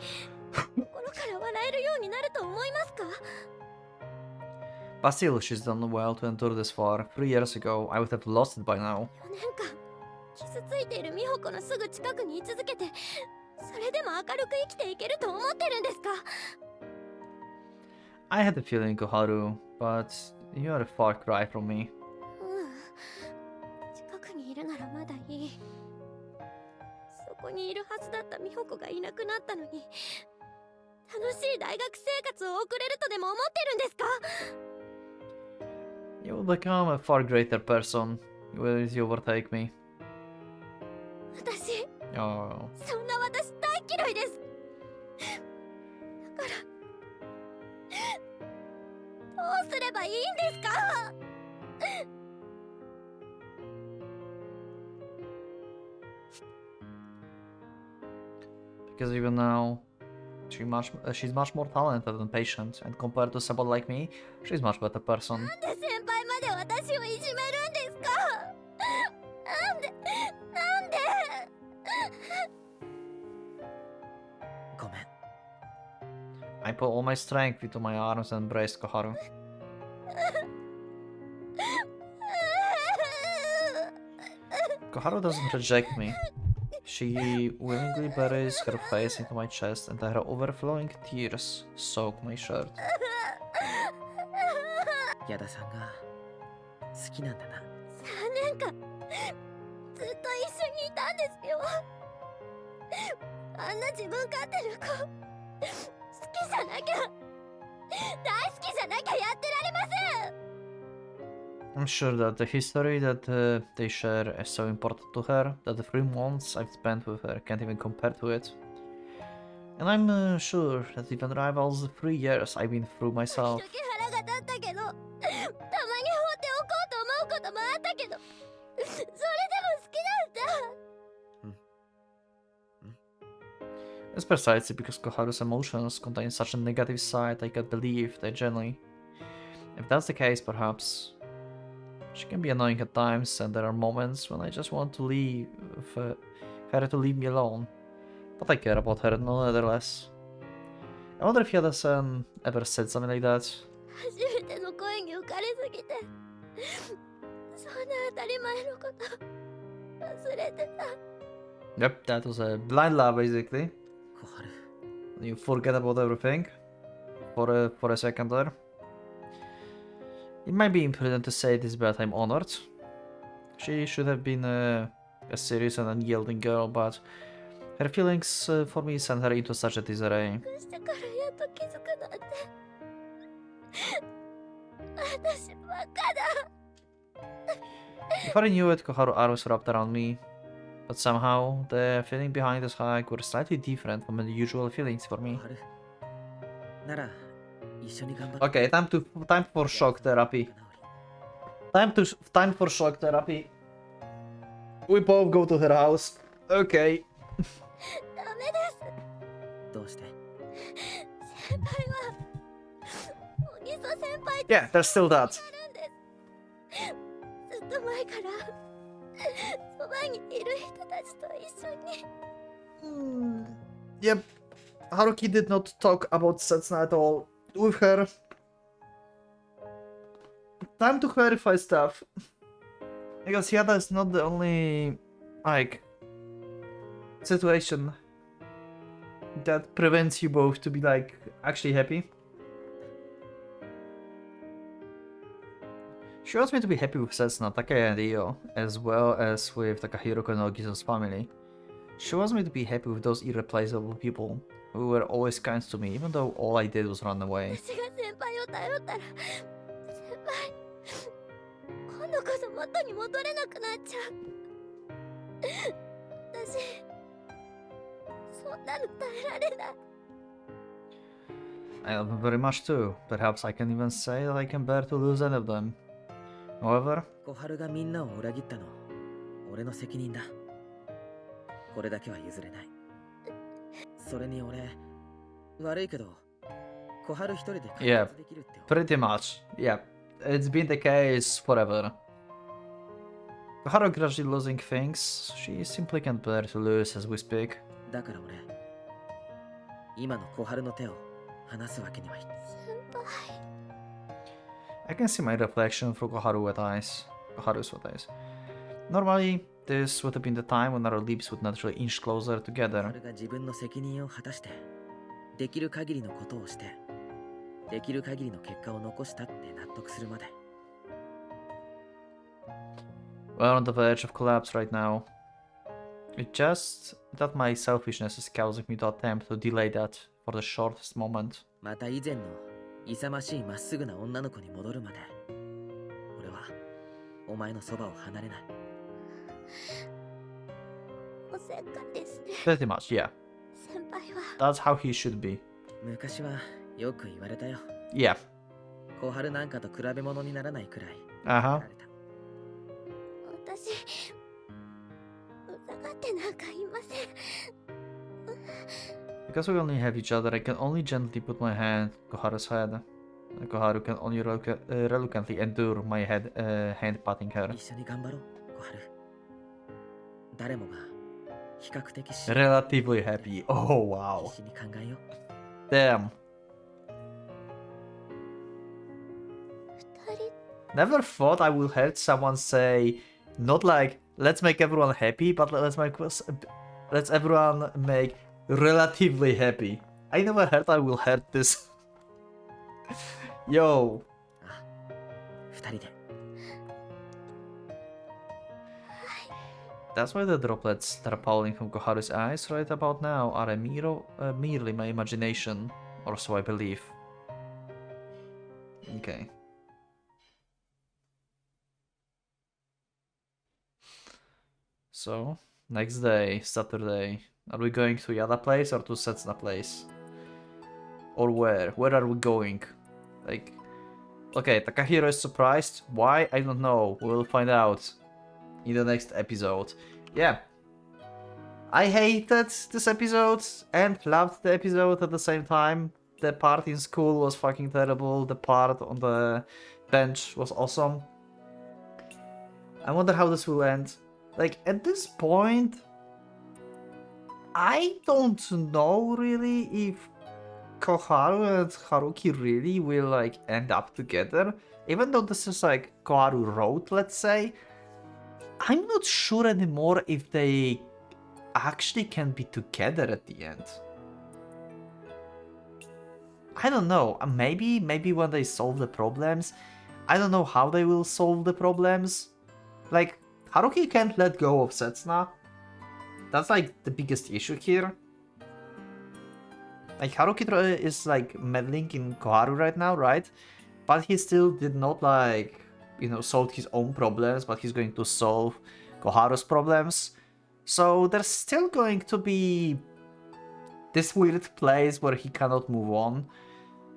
S4: 心から笑えるようになると思いますか？
S1: But still, she's done well to endure this far. 3 years ago, I would have lost it by now.
S4: 4年間傷ついている美穂子のすぐ近くに居続けて、それでも明るく生きていけると思ってるんですか？
S1: I had a feeling, Koharu, but you are a far cry from me.
S4: 近くにいるならまだいい。そこにいるはずだった美穂子がいなくなったのに、楽しい大学生活を送れるとでも思ってるんですか？
S1: You will become a far greater person if you overtake me.
S4: 私
S1: Oh.
S4: そんな私大嫌いです。だからどうすればいいんですか？
S1: Because even now, she's much more talented and patient, and compared to someone like me, she's much better person.
S4: なんで先輩まで私をいじめるんですか？なんで
S2: ごめん。
S1: I put all my strength into my arms and embraced Koharu. Koharu doesn't reject me. She willingly buries her face into my chest, and her overflowing tears soak my shirt.
S2: 矢田さんが好きなんだな。
S4: 3年間ずっと一緒にいたんですよ。あんな自分勝手な子好きじゃなきゃ、大好きじゃなきゃやってられません。
S1: I'm sure that the history that they share is so important to her that the 3 months I've spent with her can't even compare to it. And I'm sure that even rivals the 3 years I've been through myself.
S4: 時腹が立ったけど、たまに放っておこうと思うこともあったけど、それでも好きだった。
S1: It's precisely because Koharu's emotions contain such a negative side I can't believe they genuinely. If that's the case, perhaps she can be annoying at times, and there are moments when I just want to leave her to leave me alone. But I care about her nonetheless. I wonder if Yada-san ever said something like that.
S4: 初めての恋に浮かれすぎて、そんな当たり前のこと忘れてた。
S1: Yep, that was a blind love basically.
S2: 小春。
S1: You forget about everything for a second there. It might be imprudent to say this, but I'm honored. She should have been a serious and unyielding girl, but her feelings for me sent her into such a disarray.
S4: したからやっと気づくなんて。私バカだ。
S1: If I knew it, Koharu arms wrapped around me. But somehow, the feeling behind this hug were slightly different from the usual feelings for me.
S2: 春なら一緒に頑張って
S1: Okay, time for shock therapy. Time for shock therapy. We both go to her house. Okay.
S4: ダメです。
S2: どうして
S4: 先輩はおぎそ先輩と
S1: Yeah, there's still that.
S4: なるんです。ずっと前からそばにいる人たちと一緒に。
S1: Yep. Haruki did not talk about Setsuna at all with her. Time to clarify stuff. Because Yada is not the only, like, situation that prevents you both to be, like, actually happy. She wants me to be happy with Setsuna, Takaya and Io, as well as with Takahiro Konogiso's family. She wants me to be happy with those irreplaceable people who were always kind to me, even though all I did was run away.
S4: 私が先輩を頼ったら先輩今度こそ元に戻れなくなっちゃう。私そんなの耐えられない。
S1: I love them very much too. Perhaps I can even say that I can bear to lose any of them. However,
S2: 小春がみんなを裏切ったの俺の責任だ。これだけは譲れない。それに俺悪いけど小春一人で解
S1: Yeah,
S2: 決できるって
S1: pretty much. Yeah, it's been the case forever. Koharu gradually losing things. She simply can't bear to lose as we speak.
S2: だから俺今の小春の手を離すわけにはいかない。
S4: 先輩
S1: I can see my reflection through Koharu's wet eyes. Normally, this would have been the time when our lips would naturally inch closer
S2: 小
S1: together.
S2: 春が自分の責任を果たしてできる限りのことをしてできる限りの結果を残したって納得するまで。
S1: We're on the verge of collapse right now. It's just that my selfishness is causing me to attempt to delay that for the shortest moment.
S2: また以前の勇ましいまっすぐな女の子に戻るまで俺はお前のそばを離れない。
S4: おせっかいですね。
S1: Pretty much, yeah.
S4: 先輩は
S1: That's how he should be.
S2: 昔はよく言われたよ。
S1: Yeah.
S2: 小春なんかと比べ物にならないくらい
S1: Uh
S2: 言
S1: huh.
S2: われた。
S4: 私疑ってなんかいません。
S1: Because we only have each other, I can only gently put my hand on Koharu's head. Koharu can only reluctantly endure my hand patting her.
S2: 一緒に頑張ろう小春。誰もが比較的
S1: Relatively happy. Oh wow.
S2: 一緒に考えよう。
S1: Damn.
S4: 二人
S1: Never thought I would heard someone say, not like let's make everyone happy, but let's everyone make relatively happy. I never heard I will heard this. Yo.
S2: あ、二人で。
S1: That's why the droplets that are falling from Koharu's eyes right about now are merely my imagination, or so I believe. Okay. So, next day, Saturday. Are we going to Yada place or to Setsuna place? Or where? Where are we going? Like, okay, Takahiro is surprised. Why? I don't know. We'll find out in the next episode. Yeah. I hated this episode and loved the episode at the same time. The part in school was fucking terrible. The part on the bench was awesome. I wonder how this will end. Like, at this point, I don't know really if Koharu and Haruki really will, like, end up together. Even though this is, like, Koharu wrote, let's say. I'm not sure anymore if they actually can be together at the end. I don't know. Maybe when they solve the problems. I don't know how they will solve the problems. Like, Haruki can't let go of Setsuna. That's like the biggest issue here. Like, Haruki is like meddling in Koharu right now, right? But he still did not like solved his own problems, but he's going to solve Koharu's problems. So there's still going to be this weird place where he cannot move on.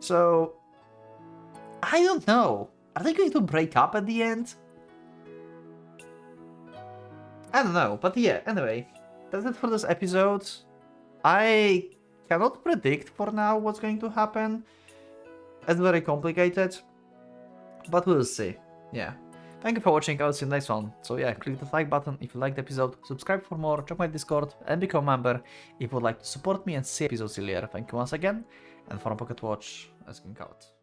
S1: So I don't know. Are they going to break up at the end? I don't know, but yeah, anyway, that's it for this episode. I cannot predict for now what's going to happen. It's very complicated, but we'll see. Yeah. Thank you for watching, I'll see you in the next one. So yeah, click the like button if you liked the episode, subscribe for more, join my Discord, and become a member if you would like to support me and see episodes earlier. Thank you once again, and from Pocket Watch, let's get out.